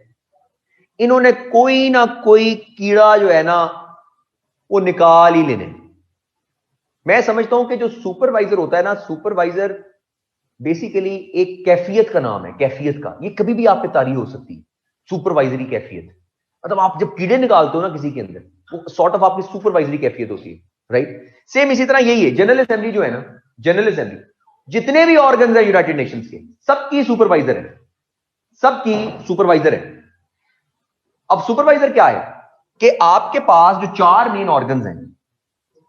इन्होंने कोई ना कोई कीड़ा जो है ना वो निकाल ही लेने। मैं समझता हूं कि जो सुपरवाइजर होता है ना, सुपरवाइजर बेसिकली एक कैफियत का नाम है, कैफियत का, ये कभी भी आप पे तारी हो सकती है, सुपरवाइजरी कैफियत। मतलब आप जब कीड़े निकालते हो ना किसी के अंदर, वो सॉर्ट ऑफ आपकी सुपरवाइजरी कैफियत होती है, राइट। सेम इसी तरह यही है जनरल असेंबली जो है ना, जनरल असेंबली जितने भी ऑर्गन्स है यूनाइटेड नेशंस के, सबकी सुपरवाइजर है, सबकी सुपरवाइजर है। अब सुपरवाइजर क्या है कि आपके पास जो 4 मेन ऑर्गन्स हैं,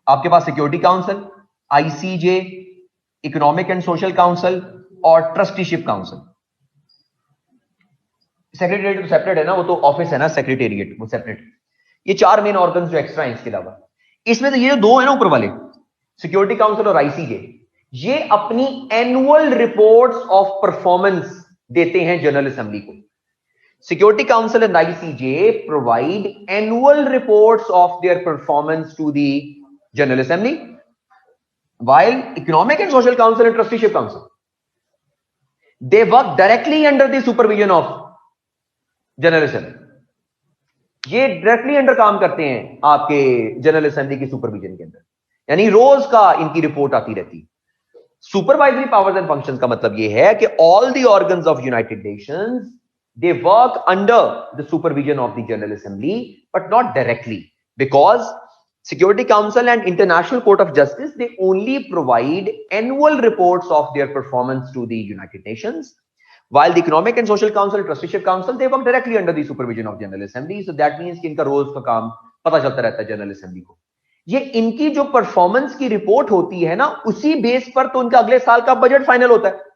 आपके पास security council, ICJ, economic and social council और ट्रस्टीशिप काउंसिल। सेक्रेटेरिएट तो सेपरेट है ना, वो तो ऑफिस है ना सेक्रेटेरिएट, वो सेपरेट। ये 4 मेन ऑर्गन्स जो एक्स्ट्रा हैं इसके अलावा, इसमें तो ये जो 2 है ना ऊपर वाले, सिक्योरिटी काउंसिल और आईसीजे, ये अपनी एनुअल रिपोर्ट्स ऑफ परफॉर्मेंस देते हैं जनरल असेंबली को। Security Council and ICJ provide annual reports of their performance to the general Assembly, while economic and social council and trusteeship council, they work directly under the supervision of general assembly। ये डायरेक्टली अंडर काम करते हैं आपके जनरल असेंबली की सुपरविजन के अंदर, यानी रोज का इनकी रिपोर्ट आती रहती है। सुपरवाइजरी पावर्स एंड फंक्शंस का मतलब ये है कि all the organs of United Nations they work under the supervision of the General Assembly, but not directly, because Security Council and International Court of Justice, they only provide annual reports of their performance to the United Nations, while the Economic and Social Council, Trusteeship Council, they work directly under the supervision of General Assembly. So that means कि इनका रोज का काम पता चलता रहता है जनरल असेंबली को. ये इनकी जो परफॉर्मेंस की रिपोर्ट होती है ना, उसी बेस पर तो उनका अगले साल का बजट फाइनल होता है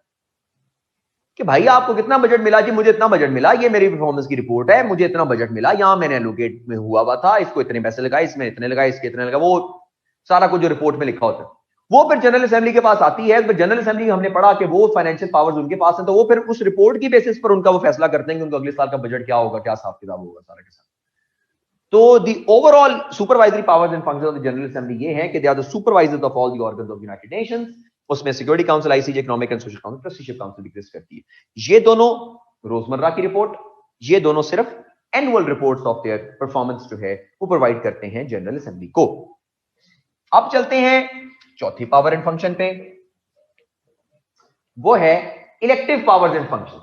कि भाई आपको कितना बजट मिला जी, मुझे इतना बजट मिला, ये मेरी परफॉर्मेंस की रिपोर्ट है, मुझे इतना बजट मिला, यहां मैंने एलोकेट में हुआ था, इसको इतने पैसे लगाए, इसमें इतने लगाए, इसके इतने लगाए, वो सारा कुछ जो रिपोर्ट में लिखा होता है वो फिर जनरल असेंबली के पास आती है. फिर जनरल असेंबली हमने पढ़ा कि वो फाइनेंशियल पावर्स उनके पास है, तो वो फिर उस रिपोर्ट की बेसिस पर उनका वो फैसला करते हैं कि उनका अगले साल का बजट क्या होगा, क्या हिसाब किताब होगा सारा के साथ. तो the overall supervisory powers and functions of the general assembly ये है कि they are the supervisors of all the organs of United Nations. उसमें security council, ICJ, economic and social council, trusteeship council exist करती है. ये दोनों रोजमर्रा की रिपोर्ट, ये दोनों सिर्फ annual reports of their performance जो है वो प्रोवाइड करते हैं जनरल असेंबली को. अब चलते हैं चौथी पावर एंड फंक्शन पे, वो है elective powers and functions.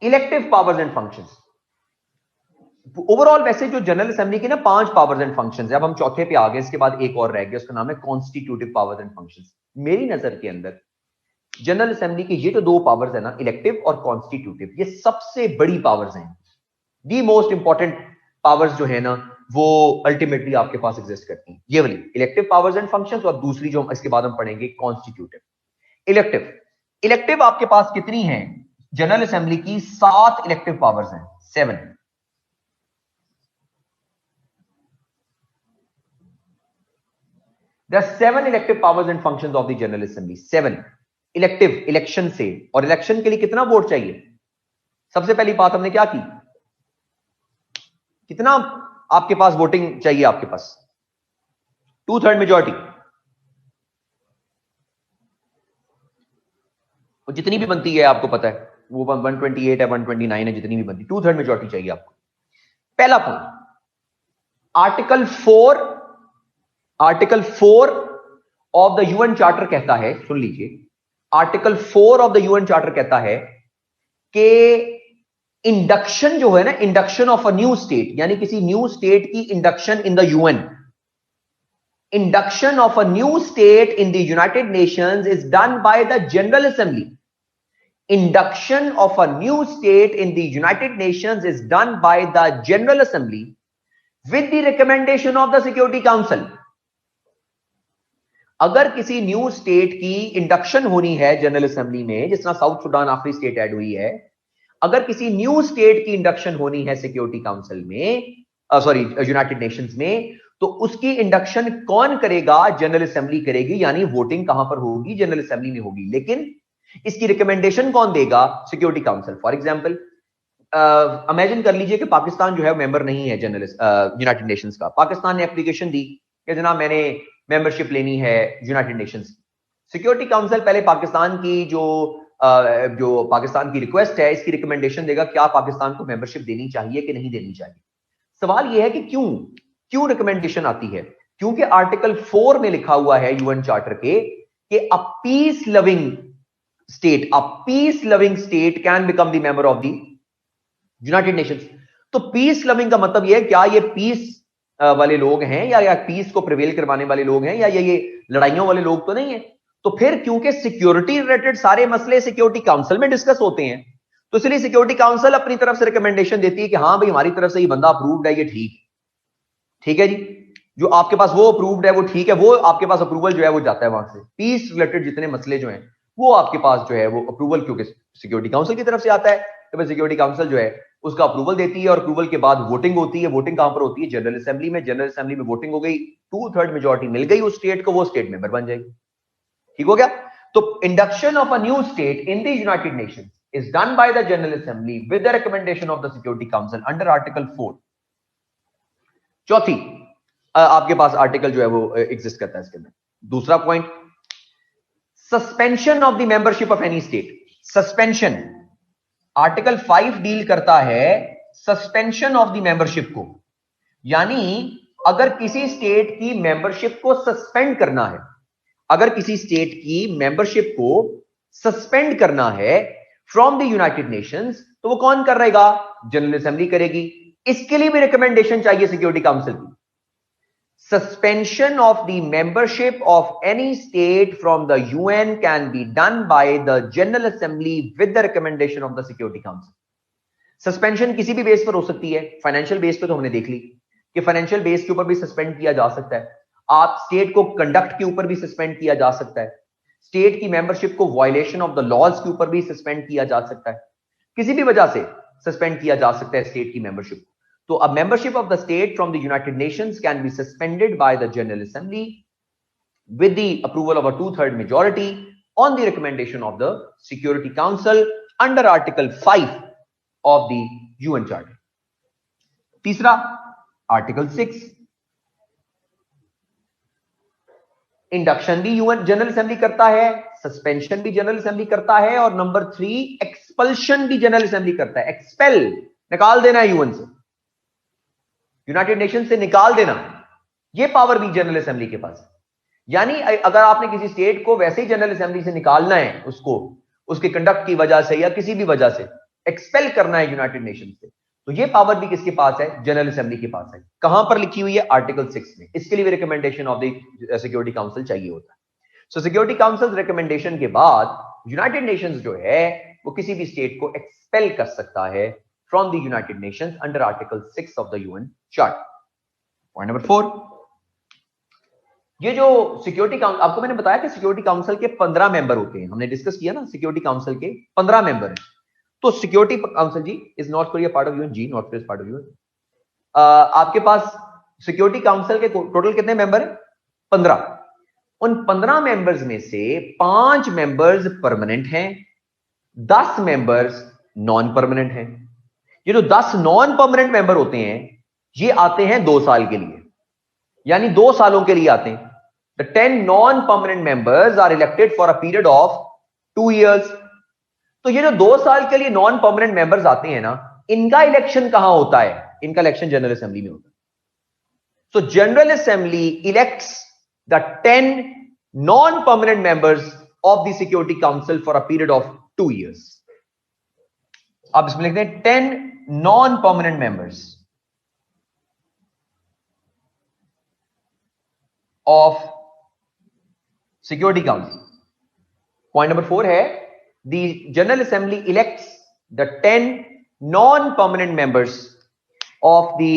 Elective powers and functions overall वैसे जो जनरल असेंबली की ना 5 पावर्स एंड फंक्शंस है, अब हम चौथे पे आ गए, इसके बाद एक और रह गया, उसका नाम है कॉन्स्टिट्यूटिव पावर्स एंड फंक्शंस. मेरी नजर के अंदर जनरल असेंबली की ये जो 2 पावर्स है ना, इलेक्टिव और कॉन्स्टिट्यूटिव, ये सबसे बड़ी पावर्स हैं. दी मोस्ट इंपॉर्टेंट पावर्स जो है ना वो अल्टीमेटली आपके पास एग्जिस्ट करती हैं, ये वाली इलेक्टिव पावर्स एंड फंक्शंस. और दूसरी जो इसके बाद हम पढ़ेंगे कॉन्स्टिट्यूटिव. इलेक्टिव आपके पास कितनी है जनरल असेंबली की? 7 इलेक्टिव पावर्स हैं, 7. There are 7 elective powers and functions of the General Assembly. 7 elective, election से. और इलेक्शन के लिए कितना वोट चाहिए? सबसे पहली बात हमने क्या की, कितना आपके पास वोटिंग चाहिए? आपके पास 2/3 मेजॉरिटी. और जितनी भी बनती है आपको पता है वो 128 है, 129 है, जितनी भी बनती, 2/3 मेजॉरिटी चाहिए आपको. पहला point, article 4 of the UN charter कहता है, सुन लीजिए, article 4 of the UN charter कहता है कि इंडक्शन जो है ना, induction of a new state, यानी किसी न्यू स्टेट की induction in the UN, induction of a new state in the United Nations is done by the general assembly. Induction of a new state in the United Nations is done by the general assembly with the recommendation of the security council. अगर किसी न्यू स्टेट की इंडक्शन होनी है जनरल असेंबली में, जिस तरह साउथ सुडान आखिरी स्टेट ऐड हुई है, अगर किसी न्यू स्टेट की इंडक्शन होनी है सिक्योरिटी काउंसिल में, सॉरी यूनाइटेड नेशंस में, तो उसकी इंडक्शन कौन करेगा? जनरल असेंबली करेगी. यानी वोटिंग कहां पर होगी? जनरल असेंबली में होगी. लेकिन इसकी रिकमेंडेशन कौन देगा? Security council. For example imagine कर लीजिए कि पाकिस्तान जो है मेंबर नहीं है जनरल यूनाइटेड नेशंस का. पाकिस्तान ने एप्लीकेशन दी कि जनाब मैंने मेंबरशिप लेनी है यूनाइटेड नेशंस. सिक्योरिटी काउंसिल पहले पाकिस्तान की जो पाकिस्तान की रिक्वेस्ट है, इसकी रिकमेंडेशन देगा क्या पाकिस्तान को मेंबरशिप देनी चाहिए कि नहीं देनी चाहिए. सवाल यह है कि क्यों रिकमेंडेशन आती है? क्योंकि आर्टिकल 4 में लिखा हुआ है यूएन चार्टर के कि a peace loving state can become the member of the United Nations. तो पीस लविंग का मतलब यह है, क्या ये पीस वाले लोग हैं या पीस को प्रिवेल करवाने वाले लोग हैं, या ये लड़ाइयों वाले लोग तो नहीं है? तो फिर क्योंकि सिक्योरिटी रिलेटेड सारे मसले सिक्योरिटी काउंसिल में डिस्कस होते हैं, तो इसलिए सिक्योरिटी काउंसिल अपनी तरफ से रिकमेंडेशन देती है कि हाँ भाई हमारी तरफ से ये बंदा अप्रूव्ड है, ये ठीक है जी, जो आपके पास वो अप्रूव्ड है वो ठीक है, वो आपके पास अप्रूवल जो है वो जाता है वहां से. पीस रिलेटेड जितने मसले जो हैं वो आपके पास जो है वो अप्रूवल क्योंकि सिक्योरिटी काउंसिल की तरफ से आता है, तो फिर सिक्योरिटी काउंसिल जो है उसका अप्रूवल देती है. और अप्रूवल के बाद वोटिंग होती है. वोटिंग कहां पर होती है? जनरल असेंबली में. जनरल असेंबली में वोटिंग हो गई, 2/3 मेजॉरिटी मिल गई उस स्टेट को, वो स्टेट मेंबर बन जाएगी. ठीक हो गया? तो induction of a new state in the United Nations is done by the general assembly with the recommendation of the security council under article 4. चौथी आपके पास आर्टिकल जो है वो एग्जिस्ट करता है इसके अंदर. दूसरा point, suspension of the membership of any state. Suspension, article 5 deal करता है सस्पेंशन ऑफ द मेंबरशिप को. यानी अगर किसी स्टेट की मेंबरशिप को सस्पेंड करना है, अगर किसी स्टेट की मेंबरशिप को सस्पेंड करना है फ्रॉम द यूनाइटेड नेशंस, तो वो कौन कर रहेगा? जनरल असेंबली करेगी। इसके लिए भी रिकमेंडेशन चाहिए सिक्योरिटी काउंसिल की। Suspension of the membership of any state from the UN can be done by the General Assembly with the recommendation of the Security Council. Suspension किसी भी बेस पर हो सकती है। फाइनेंशियल बेस पे तो हमने देख ली कि फाइनेंशियल बेस के ऊपर भी सस्पेंड किया जा सकता है। आप स्टेट को कंडक्ट के ऊपर भी सस्पेंड किया जा सकता है। स्टेट की मेंबरशिप को वायलेशन ऑफ द लॉज के ऊपर भी सस्पेंड किया जा सकता है। किसी भी वजह से सस्पेंड किया जा सकता है स्टेट की membership. So a membership of the state from the United Nations can be suspended by the General Assembly with the approval of a 2/3 majority on the recommendation of the Security Council under Article 5 of the UN Charter. तीसरा, Article 6. इंडक्शन भी यूएन जनरल असेंबली करता है, सस्पेंशन भी जनरल असेंबली करता है, और नंबर 3 एक्सपल्शन भी जनरल असेंबली करता है। एक्सपेल, निकाल देना है यूएन से, यूनाइटेड नेशन से निकाल देना, ये पावर भी जनरल असेंबली के पास है। यानी अगर आपने किसी स्टेट को वैसे ही जनरल असेंबली से निकालना है, उसको उसके कंडक्ट की वजह से या किसी भी वजह से एक्सपेल करना है यूनाइटेड नेशन से, तो ये पावर भी किसके पास है? जनरल असेंबली के पास है। कहां पर लिखी हुई है? आर्टिकल 6 में। इसके लिए भी recommendation of the security council चाहिए होता है। सो सिक्योरिटी काउंसिल रिकमेंडेशन के बाद यूनाइटेड नेशंस जो है वो किसी भी स्टेट को एक्सपेल कर सकता है from the United Nations under article 6 of the UN charter. Point number 4, ये जो सिक्योरिटी काउंसिल, आपको मैंने बताया कि सिक्योरिटी काउंसिल के 15 मेंबर होते हैं, हमने डिस्कस किया ना, सिक्योरिटी काउंसिल के 15 मेंबर हैं। तो सिक्योरिटी काउंसिल जी is North Korea part of UN, जी North Korea part of UN. आपके पास सिक्योरिटी काउंसिल के टोटल कितने मेंबर हैं? 15। उन 15 मेंबर्स में से 5 मेंबर्स परमानेंट हैं, 10 मेंबर्स नॉन परमानेंट हैं। ये जो 10 नॉन परमानेंट मेंबर होते हैं ये आते हैं 2 साल के लिए, यानी 2 सालों के लिए आते हैं। The 10 non-permanent members are elected for a period of 2 years. तो ये जो 2 साल के लिए नॉन परमानेंट मेंबर्स आते हैं ना, इनका इलेक्शन कहां होता है? इनका इलेक्शन जनरल असेंबली में होता है। सो general assembly elects the 10 non-permanent members of the Security Council for a period of 2 years. अब इसमें लिखते हैं 10 non-permanent members of Security Council. Point number 4 है, the General Assembly elects the 10 non-permanent members of the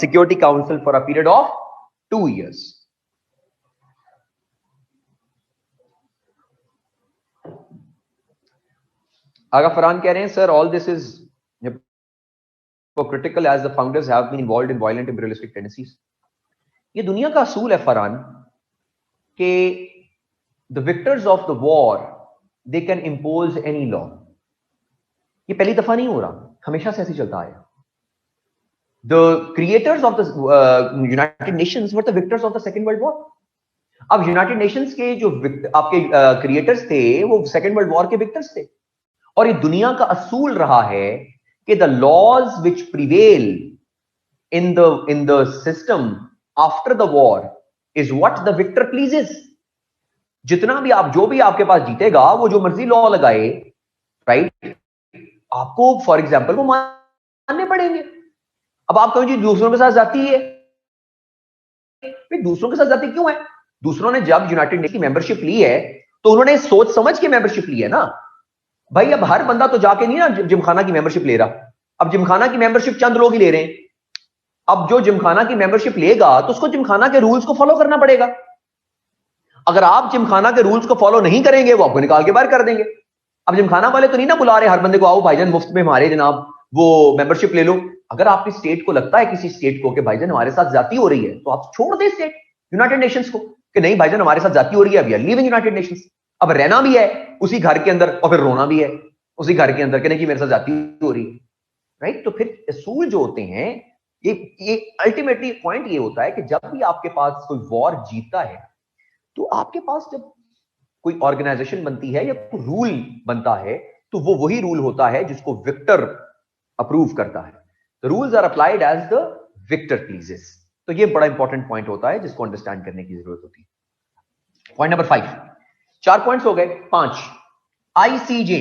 Security Council for a period of 2 years. आगा फरहान कह रहे हैं, sir all this is hypocritical as the founders have been involved in violent imperialistic tendencies. ये दुनिया का असूल है फरहान कि the victors of the war they can impose any law. ये पहली दफा नहीं हो रहा, हमेशा से ऐसे चलता आया। The creators of the United Nations were the victors of the Second World War. अब United Nations के जो आपके क्रिएटर्स थे वो सेकेंड वर्ल्ड वॉर के विक्टर्स थे, और ये दुनिया का असूल रहा है कि the laws which prevail in the system after the war is what the victor pleases. जितना भी आप, जो भी आपके पास जीतेगा वो जो मर्जी लॉ लगाए, राइट, आपको फॉर एग्जांपल वो मानने पड़ेंगे। अब आप कहें जी दूसरों के साथ जाती है, दूसरों के साथ जाती क्यों है? दूसरों ने जब यूनाइटेड नेशन की मेंबरशिप ली है तो उन्होंने सोच समझ के मेंबरशिप ली है ना भाई। अब हर बंदा तो जाके नहीं ना जिमखाना की मेंबरशिप ले रहा। अब जिमखाना की मेंबरशिप चंद लोग ही ले रहे हैं। अब जो जिमखाना की मेंबरशिप लेगा तो उसको जिमखाना के रूल्स को फॉलो करना पड़ेगा। अगर आप जिमखाना के रूल्स को फॉलो नहीं करेंगे वो आपको निकाल के बाहर कर देंगे। अब जिमखाना वाले तो नहीं ना बुला रहे हर बंदे को, आओ भाईजान मुफ्त में हमारे जनाब वो मेंबरशिप ले लो। अगर आपकी स्टेट को लगता है किसी स्टेट को कि भाईजान हमारे साथ जाती हो रही है तो आप छोड़ दे स्टेट यूनाइटेड नेशंस को कि नहीं भाईजान हमारे साथ जाती हो रही है, we are leaving United Nations. अब रहना भी है उसी घर के अंदर और फिर रोना भी है उसी घर के अंदर कि नहीं कि मेरे साथ जाती हो रही है, राइट। तो फिर असूल जो होते हैं ये अल्टीमेटली पॉइंट ये होता है कि जब भी आपके पास कोई वॉर जीतता है तो आपके पास जब कोई ऑर्गेनाइजेशन बनती है या कोई रूल बनता है तो वो वही रूल होता है जिसको विक्टर अप्रूव करता है। The rules are applied as the victor pleases. तो ये बड़ा इंपॉर्टेंट पॉइंट होता है जिसको अंडरस्टैंड करने की जरूरत होती है। पॉइंट नंबर 5, 4 पॉइंट्स हो गए। 5, ICJ,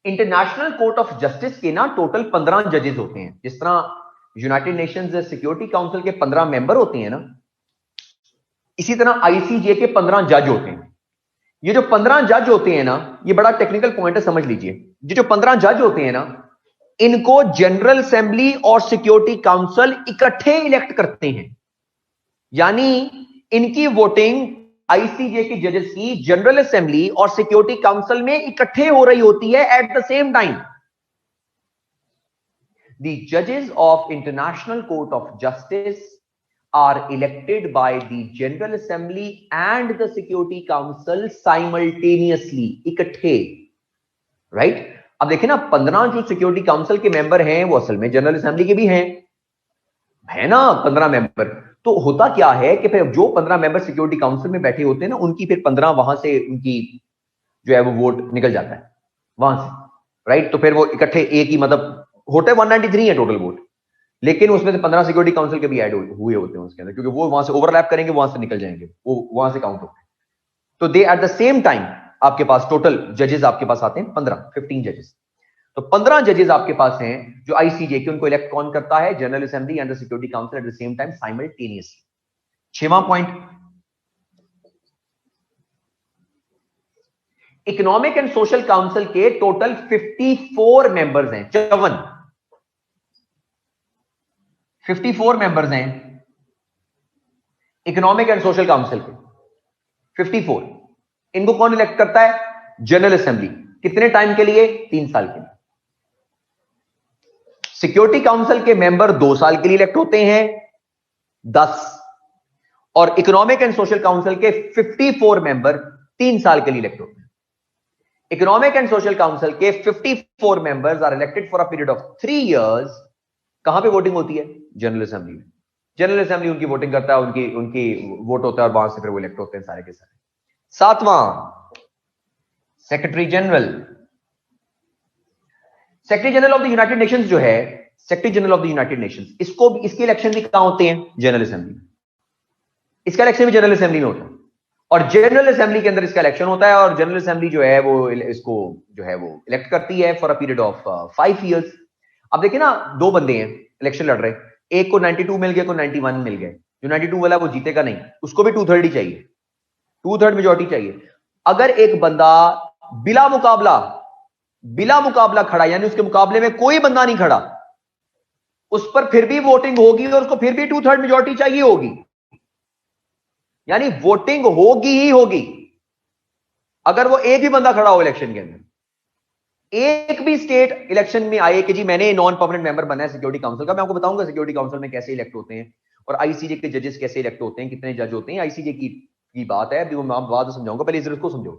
international court of justice के ना टोटल 15 जजेस होते हैं। जिस तरह यूनाइटेड नेशंस सिक्योरिटी काउंसिल के 15 मेंबर होते हैं ना, इसी तरह आईसीजे के 15 जज होते हैं। ये जो 15 जज होते हैं ना, ये बड़ा टेक्निकल पॉइंट है, समझ लीजिए। ये जो 15 जज होते हैं ना, इनको जनरल असेंबली और सिक्योरिटी काउंसिल इकट्ठे इलेक्ट करते हैं। यानी इनकी वोटिंग आईसीजे के जजेस की जनरल असेंबली और सिक्योरिटी काउंसिल में इकट्ठे हो रही होती है at the same time. The जजेस of international court of justice are elected by the General Assembly and the Security Council simultaneously, इकट्ठे, राइट? अब देखिए ना, 15 जो सिक्योरिटी काउंसिल के मेंबर हैं वो असल में जनरल असेंबली के भी हैं, है ना, 15 मेंबर। तो होता क्या है कि फिर जो 15 मेंबर सिक्योरिटी काउंसिल में बैठे होते हैं ना, उनकी फिर 15 वहां से उनकी जो है वो वोट निकल जाता है वहां से, राइट? तो फिर वो इकट्ठे एक ही, मतलब होते 193 है टोटल वोट, लेकिन उसमें से 15 सिक्योरिटी काउंसिल के भी ऐड हुए होते हैं उसके अंदर, क्योंकि वो वहां से ओवरलैप करेंगे, वहां से निकल जाएंगे, वो वहां से काउंट होते हैं। तो दे एट द सेम टाइम आपके पास टोटल जजेस आपके पास आते हैं 15 जजेस। तो 15 जजेस आपके पास हैं जो आईसीजे के, उनको इलेक्ट कौन करता है? General assembly and the security council at the same time simultaneously. 6वां point, economic and social council के टोटल 54 मेंबर्स हैं। 54 मेंबर्स हैं इकोनॉमिक एंड सोशल काउंसिल के, 54। इनको कौन इलेक्ट करता है? General assembly. कितने टाइम के लिए? 3 साल के लिए। सिक्योरिटी काउंसिल के मेंबर 2 साल के लिए इलेक्ट होते हैं, 10। और इकोनॉमिक एंड सोशल काउंसिल के 54 मेंबर 3 साल के लिए इलेक्ट होते हैं। इकोनॉमिक एंड सोशल काउंसिल के 54 members are elected for a period of 3 years. कहां पे वोटिंग होती है? जनरल असेंबली में। जनरल असेंबली उनकी वोटिंग करता है, उनकी उनकी वोट होता है और वहां से फिर वो इलेक्ट होते हैं सारे के सारे। 7वां, secretary general. Secretary general of the United Nations जो है, secretary general of the United Nations, इसको इसके इलेक्शन भी कहां होते हैं? जनरल असेंबली में। इसका इलेक्शन भी जनरल असेंबली में होता है, और जनरल असेंबली के अंदर इसका इलेक्शन होता है, और जनरल असेंबली जो है वो इसको जो है वो इलेक्ट करती है for a period of 5 years. अब देखिए ना, 2 बंदे हैं इलेक्शन लड़ रहे, एक को 92 मिल गया, को 91 मिल गए। जो 92 वाला वो जीतेगा नहीं, उसको भी 2/3 ही चाहिए, 2/3 मेजोरिटी चाहिए। अगर एक बंदा बिला मुकाबला खड़ा, यानी उसके मुकाबले में कोई बंदा नहीं खड़ा, उस पर फिर भी वोटिंग होगी और उसको फिर भी 2/3 मेजोरिटी चाहिए होगी, यानी वोटिंग होगी ही होगी। अगर वो एक भी बंदा खड़ा हो इलेक्शन के अंदर, एक भी स्टेट इलेक्शन में आए कि जी मैंने नॉन परमानेंट मेंबर बना है सिक्योरिटी काउंसिल का, मैं आपको बताऊंगा सिक्योरिटी काउंसिल में कैसे इलेक्ट होते हैं और आईसीजे के जजेस कैसे इलेक्ट होते हैं, कितने जज होते हैं। आईसीजे की बात है, अभी वो मैं बाद में समझाऊंगा, पहले इस को समझो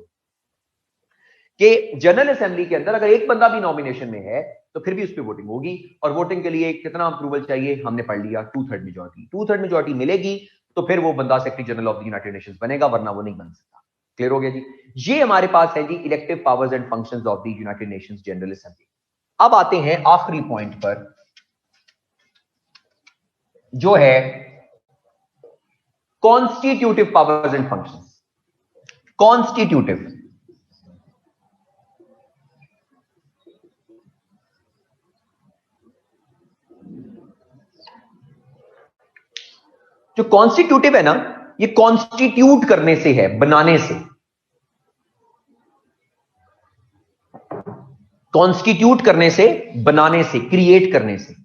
कि जनरल असेंबली के अंदर अगर एक बंदा भी नॉमिनेशन में है तो फिर भी उस पर वोटिंग होगी, और वोटिंग के लिए कितना अप्रूवल चाहिए हमने पढ़ लिया, 2/3 मेजोरिटी। 2/3 मेजोरिटी मिलेगी तो फिर वो बंदा secretary general of the United Nations बनेगा, वरना वो नहीं बन सकता। क्लियर हो गया जी? ये हमारे पास है जी elective powers and functions of the United Nations general assembly. अब आते हैं आखिरी पॉइंट पर, जो है constitutive powers and functions. Constitutive, जो कॉन्स्टिट्यूटिव है ना, ये कॉन्स्टिट्यूट करने से है, बनाने से। कॉन्स्टिट्यूट करने से, बनाने से, क्रिएट करने से।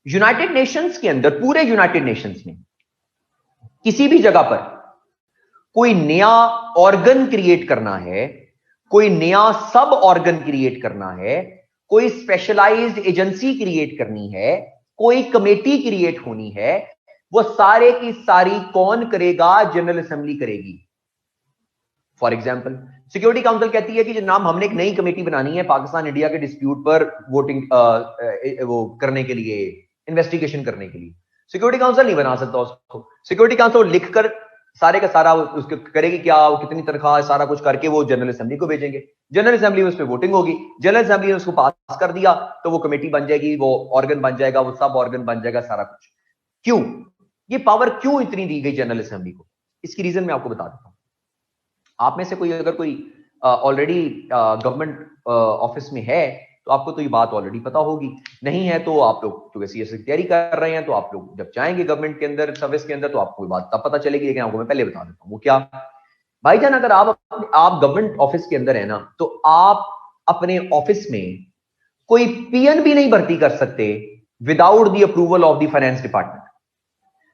यूनाइटेड नेशंस के अंदर, पूरे यूनाइटेड नेशंस में किसी भी जगह पर कोई नया ऑर्गन क्रिएट करना है, कोई नया सब ऑर्गन क्रिएट करना है, कोई स्पेशलाइज्ड एजेंसी क्रिएट करनी है, कोई कमेटी क्रिएट होनी है, वो सारे की सारी कौन करेगा? जनरल असेंबली करेगी। फॉर एग्जाम्पल सिक्योरिटी काउंसिल कहती है कि जनाब हमने एक नई कमेटी बनानी है पाकिस्तान इंडिया के डिस्प्यूट पर वोटिंग वो करने के लिए, इन्वेस्टिगेशन करने के लिए। सिक्योरिटी काउंसिल नहीं बना सकता उसको। सिक्योरिटी काउंसिल लिखकर सारे का सारा उसको करेगी क्या, वो कितनी तनख्वाह, सारा कुछ करके वो जनरल असेंबली को भेजेंगे। जनरल असेंबली में उस पर वोटिंग होगी, जनरल असेंबली ने उसको पास कर दिया तो वो कमेटी बन जाएगी, वो ऑर्गन बन जाएगा, वो सब ऑर्गन बन जाएगा, सारा कुछ। क्यों ये पावर क्यों इतनी दी गई जनरल असेंबली को? इसकी रीजन मैं आपको बता देता हूं। आप में से कोई अगर कोई ऑलरेडी गवर्नमेंट ऑफिस में है तो आपको तो ये बात ऑलरेडी पता होगी, नहीं है तो आप लोग जो सीएस की तैयारी कर रहे हैं तो आप लोग जब जाएंगे गवर्नमेंट के अंदर सर्विस के अंदर तो आपको बात तब पता चलेगी, लेकिन आपको मैं पहले बता देता हूँ वो क्या। भाईजान अगर आप गवर्नमेंट ऑफिस के अंदर है ना, तो आप अपने ऑफिस में कोई पीएन भी नहीं भर्ती कर सकते without the approval of the finance department.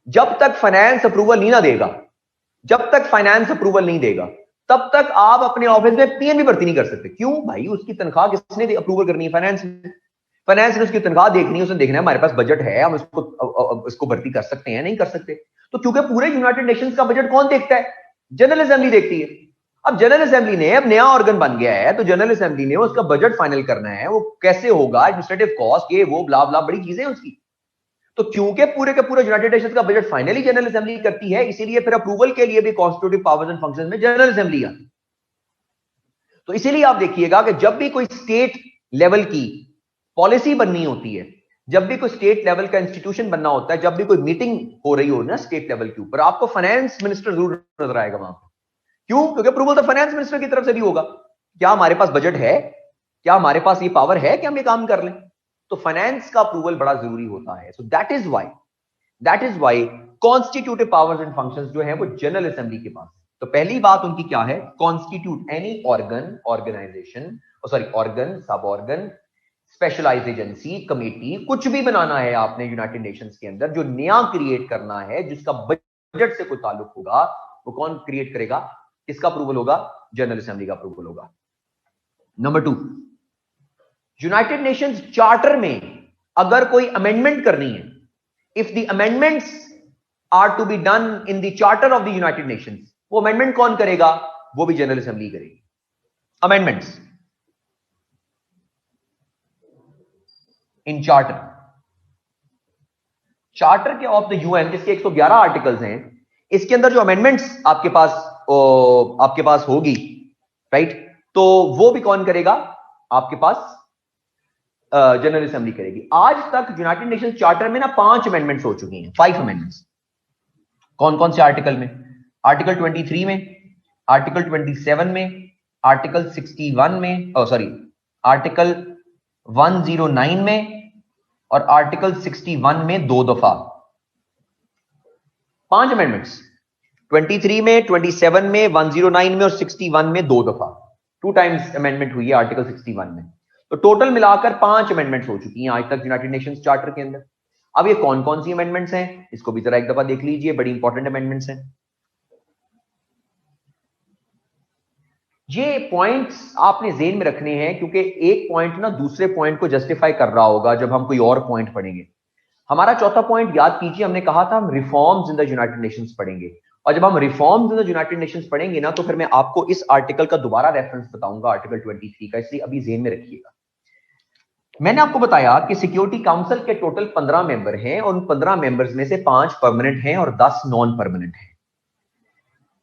जब तक फाइनेंस अप्रूवल नहीं ना देगा, जब तक फाइनेंस अप्रूवल नहीं देगा, तब तक आप अपने ऑफिस में पीएन भी भर्ती नहीं कर सकते। क्यों भाई? उसकी तनख्वाह किसने अप्रूवल करनी है? फाइनेंस ने। फाइनेंस ने उसकी तनख्वाह देखनी है, उसने देखना है हमारे पास बजट है, हम इसको भर्ती कर सकते हैं, नहीं कर सकते। तो क्योंकि पूरे यूनाइटेड नेशंस का बजट कौन देखता है? जनरल असेंबली देखती है। अब जनरल असेंबली ने अब नया ऑर्गन बन गया है, तो जनरल असेंबली ने उसका बजट फाइनल करना है, वो कैसे होगा, एडमिनिस्ट्रेटिव कॉस्ट, ये वो ब्ला ब्ला, बड़ी चीजें उसकी। तो क्योंकि पूरे के पूरे यूनाइटेड नेशंस का बजट फाइनली जनरल असेंबली करती है, इसीलिए फिर अप्रूवल के लिए भी कॉन्स्टिट्यूटिव पावर्स एंड फंक्शंस में जनरल असेंबली आती। तो इसीलिए आप देखिएगा कि जब भी कोई स्टेट लेवल की पॉलिसी बननी होती है, जब भी कोई स्टेट लेवल का इंस्टीट्यूशन बनना होता है, जब भी कोई मीटिंग हो रही हो ना स्टेट लेवल के ऊपर, आपको फाइनेंस मिनिस्टर जरूर नजर आएगा वहां पर। क्यों? क्योंकि अप्रूवल तो फाइनेंस मिनिस्टर की तरफ से भी होगा। क्या हमारे पास बजट है? क्या हमारे पास ये पावर है कि हम ये काम कर लें? तो फाइनेंस का अप्रूवल बड़ा जरूरी होता है। So that is why constitutive powers and functions जो है वो जनरल असेंबली के पास। तो पहली बात उनकी क्या है? Constitute any organ, organisation, organ, sub organ, specialised agency, committee, कुछ भी बनाना है आपने यूनाइटेड नेशंस के अंदर, जो नया क्रिएट करना है, जिसका बजट से कोई ताल्लुक होगा, वो कौन क्रिएट करेगा? किसका अप्रूवल होगा? जनरल असेंबली का अप्रूवल होगा। नंबर 2, यूनाइटेड नेशंस चार्टर में अगर कोई अमेंडमेंट करनी है, if the amendments are to be done in the charter of the United Nations, वो अमेंडमेंट कौन करेगा? वो भी जनरल असेंबली करेगी। अमेंडमेंट्स इन चार्टर के ऑफ द यूएन, जिसके 111 आर्टिकल्स हैं, इसके अंदर जो अमेंडमेंट्स आपके पास होगी, राइट, तो वो भी कौन करेगा? आपके पास जनरल असेंबली करेगी। आज तक यूनाइटेड नेशंस चार्टर में ना 5 अमेंडमेंट्स हो चुकी हैं, 5 अमेंडमेंट्स। कौन कौन से आर्टिकल में? आर्टिकल 23 में, आर्टिकल 27 में, आर्टिकल 61 में, आर्टिकल 109 में और आर्टिकल 61 में 2 दफा। 5 अमेंडमेंट्स, 23 में, 27 में, 109 में और 61 में 2 दफा, 2 टाइम्स अमेंडमेंट हुई है आर्टिकल 61 में। तो टोटल मिलाकर 5 अमेंडमेंट्स हो चुकी हैं आज तक यूनाइटेड नेशंस चार्टर के अंदर। अब ये कौन कौन सी अमेंडमेंट्स हैं, इसको भी जरा एक दफा देख लीजिए, बड़ी इंपॉर्टेंट अमेंडमेंट्स हैं। ये पॉइंट्स आपने जेन में रखने हैं, क्योंकि एक पॉइंट ना दूसरे पॉइंट को जस्टिफाई कर रहा होगा जब हम कोई और पॉइंट पढ़ेंगे। हमारा चौथा पॉइंट याद कीजिए, हमने कहा था हम reforms in the United Nations पढ़ेंगे, और जब हम reforms in the United Nations पढ़ेंगे ना, तो फिर मैं आपको इस आर्टिकल का दोबारा रेफरेंस बताऊंगा, आर्टिकल 23 का, इसलिए अभी जेन में रखिएगा। मैंने आपको बताया कि सिक्योरिटी काउंसिल के टोटल 15 मेंबर हैं, और उन 15 मेंबर्स में से 5 परमानेंट हैं और 10 नॉन परमानेंट हैं।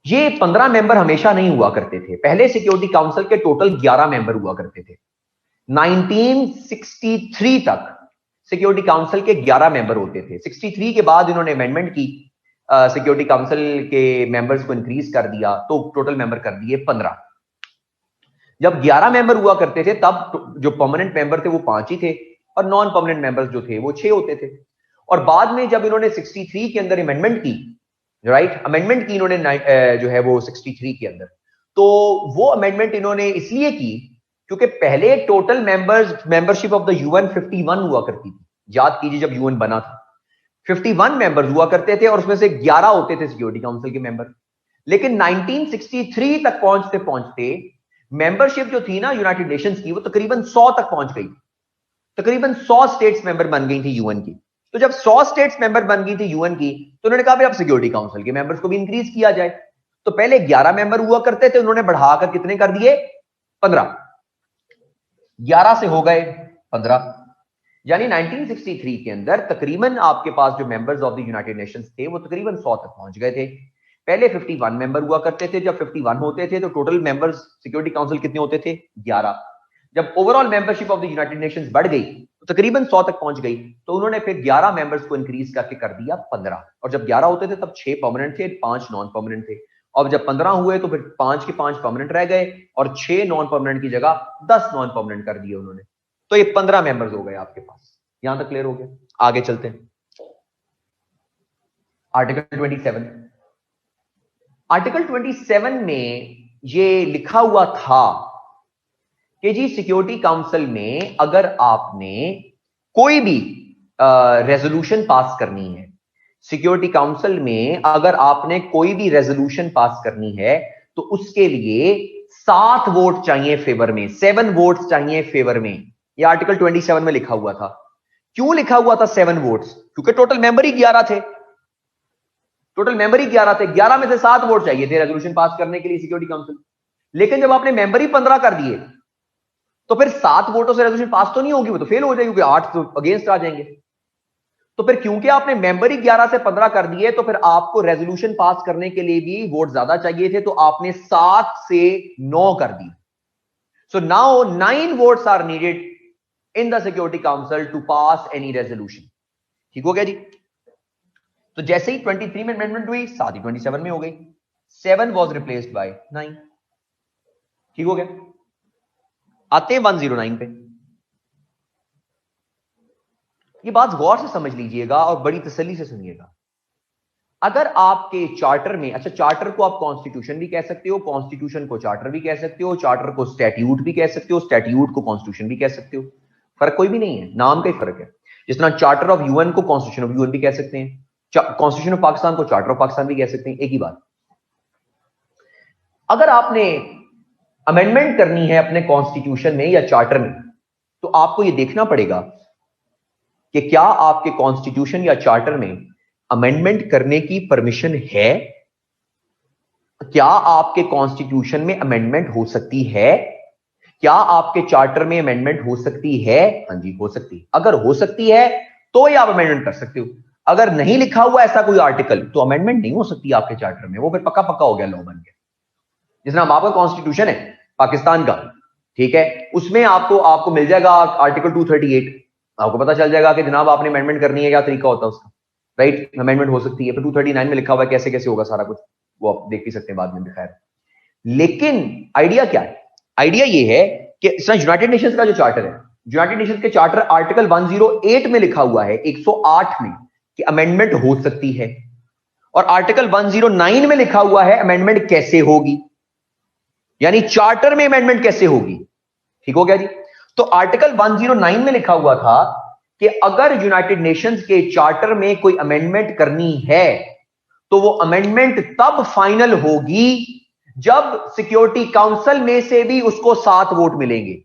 ये 15 मेंबर हमेशा नहीं हुआ करते थे। पहले सिक्योरिटी काउंसिल के टोटल 11 मेंबर हुआ करते थे। 1963 तक सिक्योरिटी काउंसिल के 11 मेंबर होते थे। 63 के बाद इन्होंने अमेंडमेंट की, सिक्योरिटी काउंसिल के मेंबर्स को इंक्रीज कर दिया, तो टोटल मेंबर कर दिए 15। जब 11 मेंबर हुआ करते थे, तब जो परमानेंट मेंबर थे वो 5 ही थे, और नॉन परमानेंट मेंबर्स जो थे वो 6 होते थे। और बाद में जब इन्होंने 63 के अंदर अमेंडमेंट की, राइट, अमेंडमेंट की इन्होंने जो है वो 63 के अंदर, तो वो अमेंडमेंट इन्होंने इसलिए की क्योंकि पहले total membership of the UN 51 हुआ करती थी। याद कीजिए जब यूएन बना था 51 मेंबर्स हुआ करते थे, और उसमें से 11 होते थे सिक्योरिटी काउंसिल के मेंबर। लेकिन 1963 तक पहुंचते पहुंचते मेंबरशिप जो थी ना यूनाइटेड नेशंस की, वो तकरीबन 100 तक पहुंच गई। तकरीबन 100 स्टेट्स मेंबर बन गई थी यूएन की। तो जब 100 स्टेट्स मेंबर बन गई थी यूएन की, तो उन्होंने कहा भाई अब सिक्योरिटी काउंसिल के मेंबर्स को भी इंक्रीज किया जाए। तो पहले 11 मेंबर हुआ करते थे, उन्होंने बढ़ाकर कितने कर दिए? 15। 11 से हो गए 15, यानी 1963 के अंदर तकरीबन आपके पास जो members of the United Nations थे वो तकरीबन 100 तक पहुंच गए थे। पहले 51 मेंबर हुआ करते थे। जब 51 होते थे तो टोटल मेंबर्स सिक्योरिटी काउंसिल कितने होते थे? 11। जब overall membership of the United Nations बढ़ गई तो तकरीबन 100 तक पहुंच गई, तो उन्होंने फिर 11 मेंबर्स को इंक्रीज करके कर दिया 15। और जब 11 होते थे तब 6 परमानेंट थे, 5 नॉन परमानेंट थे। अब जब 15 हुए तो फिर 5 के 5 परमानेंट रह गए और 6 नॉन परमानेंट की जगह 10 नॉन परमानेंट कर दिए उन्होंने। तो ये 15 मेंबर्स हो गए आपके पास। यहां तक क्लियर हो गया? आगे चलते हैं। आर्टिकल 27। आर्टिकल 27 में ये लिखा हुआ था कि जी सिक्योरिटी काउंसिल में अगर आपने कोई भी रेजोल्यूशन पास करनी है, सिक्योरिटी काउंसिल में अगर आपने कोई भी रेजोल्यूशन पास करनी है तो उसके लिए 7 वोट चाहिए फेवर में, 7 वोट्स चाहिए फेवर में। यह आर्टिकल 27 में लिखा हुआ था। क्यों लिखा हुआ था 7 वोट्स? क्योंकि टोटल मेंबर ही 11 थे। टोटल मेंबर ही 11 थे, 11 में से 7 वोट चाहिए थे रेजोल्यूशन पास करने के लिए सिक्योरिटी काउंसिल। लेकिन जब आपने मेंबर ही 15 कर दिए तो फिर 7 वोटों से रेजोल्यूशन पास तो नहीं होगी, वो तो फेल हो जाएगी, क्योंकि 8 तो अगेंस्ट आ जाएंगे। तो फिर क्योंकि आपने मेंबर ही 11 से 15 कर दिए तो फिर आपको रेजोल्यूशन पास करने के लिए भी वोट ज्यादा चाहिए थे, तो आपने 7 से 9 कर दी। So now 9 votes are needed in the security council to pass any resolution. ठीक हो गया जी? तो जैसे ही 23 में अमेंडमेंट हुई, साथ ही 27 में हो गई। 7 वॉज रिप्लेस्ड बाय 9। ठीक हो गया? आते हैं 109 पे। ये बात गौर से समझ लीजिएगा और बड़ी तसल्ली से सुनिएगा। अगर आपके चार्टर में, अच्छा चार्टर को आप कॉन्स्टिट्यूशन भी कह सकते हो, कॉन्स्टिट्यूशन को चार्टर भी कह सकते हो, चार्टर को स्टैट्यूट भी कह सकते हो, स्टैट्यूट को कॉन्स्टिट्यूशन भी कह सकते हो, फर्क कोई भी नहीं है, नाम का ही फर्क है। जिस तरह चार्टर ऑफ यूएन को कॉन्स्टिट्यूशन ऑफ यूएन भी कह सकते हैं, कॉन्स्टिट्यूशन ऑफ पाकिस्तान को चार्टर ऑफ पाकिस्तान भी कह सकते हैं, एक ही बात। अगर आपने अमेंडमेंट करनी है अपने कॉन्स्टिट्यूशन में या चार्टर में, तो आपको यह देखना पड़ेगा कि क्या आपके कॉन्स्टिट्यूशन या चार्टर में अमेंडमेंट करने की परमिशन है। क्या आपके कॉन्स्टिट्यूशन में अमेंडमेंट हो सकती है? क्या आपके चार्टर में अमेंडमेंट हो सकती है? हाँ जी, हो सकती है। अगर हो सकती है तो ही आप अमेंडमेंट कर सकते हो। अगर नहीं लिखा हुआ ऐसा कोई आर्टिकल तो अमेंडमेंट नहीं हो सकती आपके चार्टर में, वो फिर पक्का पक्का हो गया, लॉ बन गया। जिस तरह आपका कॉन्स्टिट्यूशन है पाकिस्तान का, ठीक है, उसमें आपको मिल जाएगा आर्टिकल 238। आपको पता चल जाएगा कि जनाब आपने अमेंडमेंट करनी है, क्या तरीका होता है उसका, राइट? अमेंडमेंट हो सकती है। फिर 239 में लिखा हुआ है कैसे कैसे होगा सारा कुछ, वो आप देख भी सकते हैं बाद में भी। खैर, लेकिन आइडिया क्या है? आइडिया ये है कि यूनाइटेड नेशंस का जो चार्टर है, यूनाइटेड नेशंस के चार्टर आर्टिकल 108 में लिखा हुआ है, 108 में, कि अमेंडमेंट हो सकती है। और आर्टिकल 109 में लिखा हुआ है अमेंडमेंट कैसे होगी, यानी चार्टर में अमेंडमेंट कैसे होगी। ठीक हो गया जी? तो आर्टिकल 109 में लिखा हुआ था कि अगर यूनाइटेड नेशंस के चार्टर में कोई अमेंडमेंट करनी है तो वो अमेंडमेंट तब फाइनल होगी जब सिक्योरिटी काउंसिल में से भी उसको 7 वोट मिलेंगे।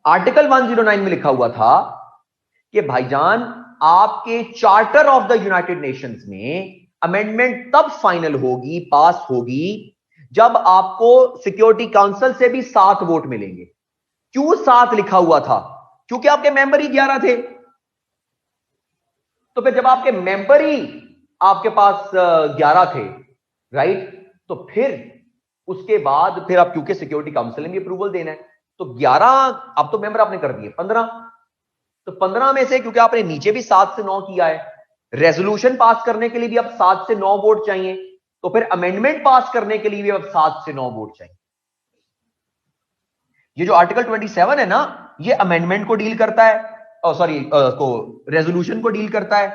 आर्टिकल 109 में लिखा हुआ था कि भाईजान आपके charter of the United Nations में अमेंडमेंट तब फाइनल होगी, पास होगी, जब आपको सिक्योरिटी काउंसिल से भी 7 वोट मिलेंगे। क्यों 7 लिखा हुआ था? क्योंकि आपके मेंबर ही 11 थे। तो फिर जब आपके मेंबर ही आपके पास 11 थे, राइट, तो फिर उसके बाद फिर आप, क्योंकि सिक्योरिटी काउंसिल ने भी अप्रूवल देना है, तो 11 अब तो मेंबर आपने कर दिए, 15। तो 15 में से क्योंकि आपने नीचे भी 7 से 9 किया है, रेजोल्यूशन पास करने के लिए भी अब 7 से 9 वोट चाहिए, तो फिर अमेंडमेंट पास करने के लिए भी अब 7 से 9 वोट चाहिए। ये जो आर्टिकल 27 है ना, ये अमेंडमेंट को डील करता है, सॉरी को रेजोल्यूशन को डील करता है,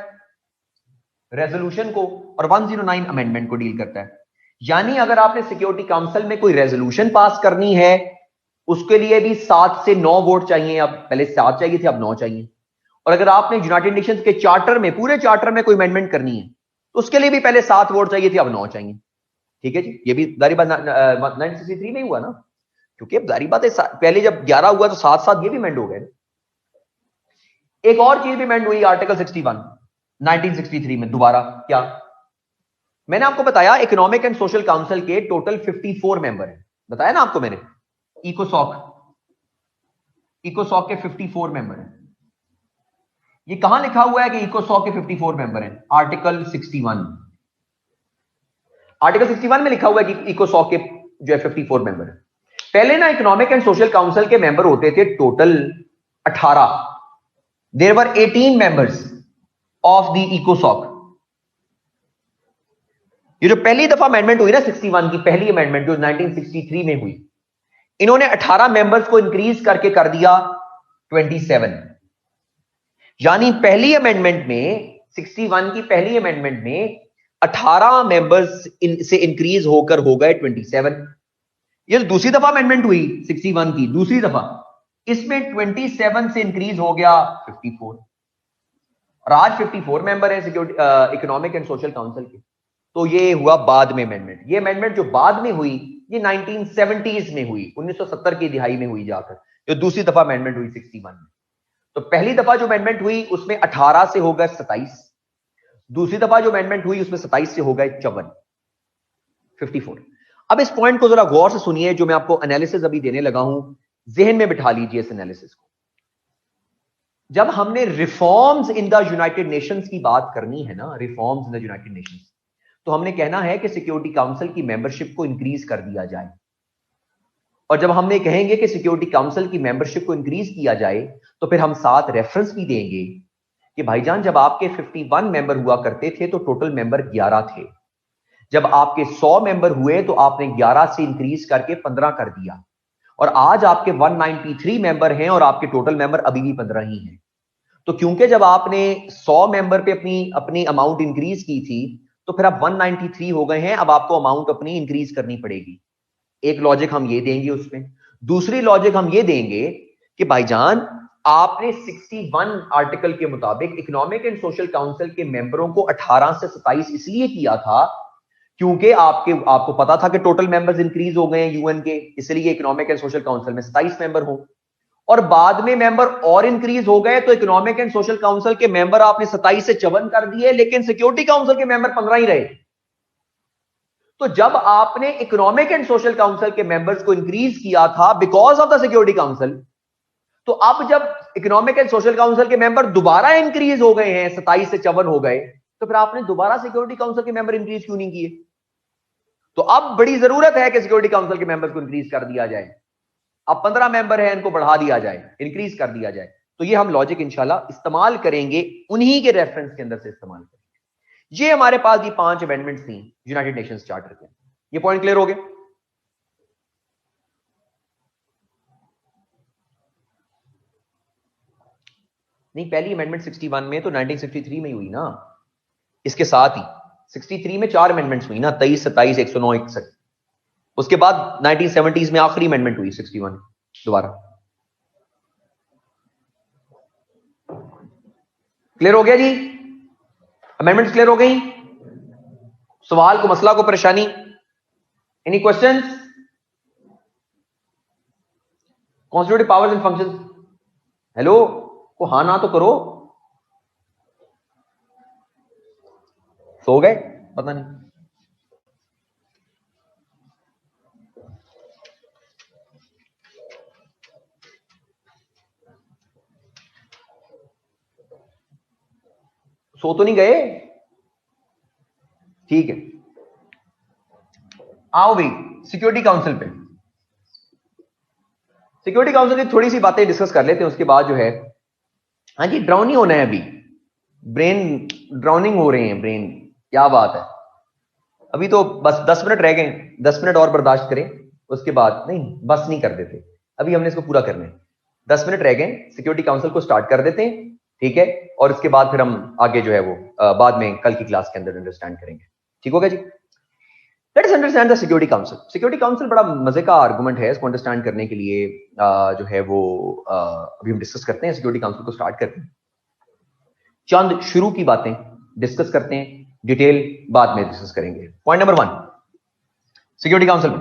रेजोल्यूशन को, और 109 अमेंडमेंट को डील करता है। यानी अगर आपने सिक्योरिटी काउंसिल में कोई रेजोल्यूशन पास करनी है, उसके लिए भी 7 से 9 वोट चाहिए। अब पहले 7 चाहिए थे, अब 9 चाहिए। और अगर आपने यूनाइटेड नेशंस के चार्टर में, पूरे चार्टर में कोई अमेंडमेंट करनी है, तो उसके लिए भी पहले 7 वोट चाहिए थे, अब 9 चाहिए। ठीक है जी? ये भी जारी बात 1963 में हुआ ना, क्योंकि अब जारी बात है, पहले जब 11 हुआ तो 7 ये भी अमेंड हो गए। एक और चीज भी अमेंड हुई आर्टिकल 61 1963 में दोबारा। क्या? मैंने आपको बताया इकोनॉमिक एंड सोशल काउंसिल के टोटल 54 मेंबर हैं, बताया ना आपको मैंने। इकोसॉक के 54 मेंबर हैं। ये कहां लिखा हुआ है कि इकोसॉक के 54 मेंबर हैं? आर्टिकल 61। आर्टिकल 61 में लिखा हुआ है कि इकोसॉक के जो है 54 मेंबर है। पहले ना इकोनॉमिक एंड सोशल काउंसिल के मेंबर होते थे total 18. There were 18 members of the इकोसॉक. ये जो पहली दफा अमेंडमेंट हुई ना 61 की पहली अमेंडमेंट जो 1963 में हुई, इन्होंने 18 मेंबर्स को इंक्रीज करके कर दिया 27. यानी पहली अमेंडमेंट में 61 की पहली अमेंडमेंट में 18 मेंबर्स से इंक्रीज होकर हो गए 27. ये जो दूसरी दफा अमेंडमेंट हुई 61 की दूसरी दफा, इसमें 27 से इंक्रीज हो गया 54 और आज 54 मेंबर है security economic and social council के. तो ये हुआ बाद में अमेंडमेंट. ये अमेंडमेंट जो बाद में हुई ये 1970s में हुई, 1970 की दिहाई में हुई जाकर, जो दूसरी दफा अमेंडमेंट हुई 61 में. तो पहली दफा जो अमेंडमेंट हुई उसमें 18 से हो गए 27. दूसरी दफा जो अमेंडमेंट हुई उसमें 27 से हो गए 54. अब इस पॉइंट को जरा गौर से सुनिए, जो मैं आपको एनालिसिस अभी देने लगा हूं, जहन में बिठा लीजिए इस एनालिसिस को. जब हमने reforms in the United Nations की बात करनी है ना, reforms in the United Nations, तो हमने कहना है कि सिक्योरिटी काउंसिल की मेंबरशिप को इंक्रीज कर दिया जाए. और जब हमने कहेंगे कि सिक्योरिटी काउंसिल की मेंबरशिप को इंक्रीज किया जाए, तो फिर हम साथ रेफरेंस भी देंगे कि भाईजान जब आपके 51 मेंबर हुआ करते थे तो टोटल मेंबर 11 थे. जब आपके 100 मेंबर हुए तो आपने 11 से इंक्रीज करके 15 कर दिया. और आज आपके 193 मेंबर हैं और आपके टोटल मेंबर अभी भी 15 ही हैं. तो क्योंकि जब आपने 100 मेंबर पे अपनी अमाउंट इंक्रीज की थी, तो फिर अब 193 हो गए हैं, अब आपको अमाउंट अपनी इंक्रीज करनी पड़ेगी. एक लॉजिक हम ये देंगे उसमें. दूसरी लॉजिक हम ये देंगे कि भाईजान आपने 61 आर्टिकल के मुताबिक इकोनॉमिक एंड सोशल काउंसिल के मेंबरों को 18 से 27 इसलिए किया था क्योंकि आपको पता था कि टोटल मेंबर्स इंक्रीज हो गए हैं यूएन के, इसलिए इकोनॉमिक एंड सोशल काउंसिल में 27 मेंबर हो. और बाद में मेंबर और इंक्रीज हो गए तो इकोनॉमिक एंड सोशल काउंसिल के मेंबर आपने 27 से 54 कर दिए, लेकिन सिक्योरिटी काउंसिल के मेंबर 15 ही रहे. तो जब आपने इकोनॉमिक एंड सोशल काउंसिल के मेंबर्स को इंक्रीज किया था because of the security council, तो अब जब इकोनॉमिक एंड सोशल काउंसिल के मेंबर दोबारा इंक्रीज हो गए हैं, 27 से 54 हो गए, तो फिर आपने दोबारा सिक्योरिटी काउंसिल के मेंबर इंक्रीज क्यों नहीं किए? तो अब बड़ी जरूरत है कि सिक्योरिटी काउंसिल के मेंबर्स को इंक्रीज कर दिया जाए. अब 15 मेंबर है, इनको बढ़ा दिया जाए, इंक्रीज कर दिया जाए. तो ये हम लॉजिक इंशाल्लाह इस्तेमाल करेंगे, उन्हीं के रेफरेंस के अंदर से इस्तेमाल करेंगे. ये हमारे पास ये 5 अमेंडमेंट्स थी यूनाइटेड नेशंस चार्टर के. ये पॉइंट क्लियर हो गया? नहीं, पहली अमेंडमेंट 61 में तो 1963 में ही हुई ना. इसके साथ ही 63 में 4 अमेंडमेंट्स हुई ना, 23, 27, 109, 61. उसके बाद 1970s में आखिरी अमेंडमेंट हुई 61 दोबारा. क्लियर हो गया जी? अमेंडमेंट्स क्लियर हो गई? सवाल को, मसला को, परेशानी? Any questions? Constitutive powers and functions. Hello, को हाँ ना तो करो. सो गए? पता नहीं. सो तो नहीं गए? ठीक है, आओ भाई सिक्योरिटी काउंसिल पे. सिक्योरिटी काउंसिल की थोड़ी सी बातें डिस्कस कर लेते हैं, उसके बाद जो है, हाँ जी, ड्राउन नहीं होना है अभी. ब्रेन ड्राउनिंग हो रहे हैं, ब्रेन. क्या बात है. अभी तो बस 10 मिनट रह गए, 10 मिनट और बर्दाश्त करें, उसके बाद नहीं, बस नहीं कर देते. अभी हमने इसको पूरा करना है. 10 मिनट रह गए, सिक्योरिटी काउंसिल को स्टार्ट कर देते हैं, ठीक है. और उसके बाद फिर हम आगे जो है वो बाद में कल की क्लास के अंदर अंडरस्टैंड करेंगे. ठीक होगा जी? Let us understand the security council. Security council बड़ा मजे का आर्गुमेंट है. इसको अंडरस्टैंड करने के लिए जो है वो अभी हम डिस्कस करते हैं. सिक्योरिटी काउंसिल को स्टार्ट करते हैं, चंद शुरू की बातें डिस्कस करते हैं, डिटेल बाद में डिस्कस करेंगे. Point number 1, security council.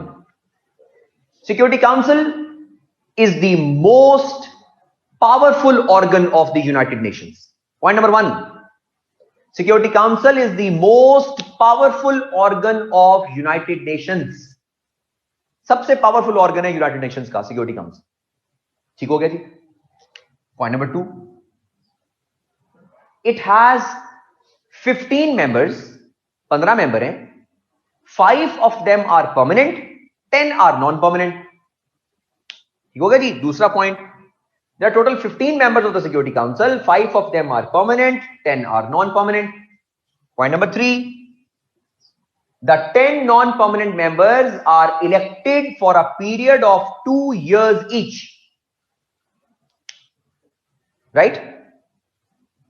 Security council is the most powerful organ of the United Nations. Point number 1, Security Council is the most powerful organ of United Nations. सबसे पावरफुल ऑर्गन है यूनाइटेड नेशंस का सिक्योरिटी काउंसिल. ठीक हो गया जी? Point number 2, it has 15 members, 15 member हैं. 5 of them are permanent, 10 are non-permanent. ठीक हो गया जी। दूसरा point, there are total 15 members of the security Council, 5 of them are permanent, 10 are non permanent. Point number 3, the 10 non-permanent members are elected for a period of 2 years each, right?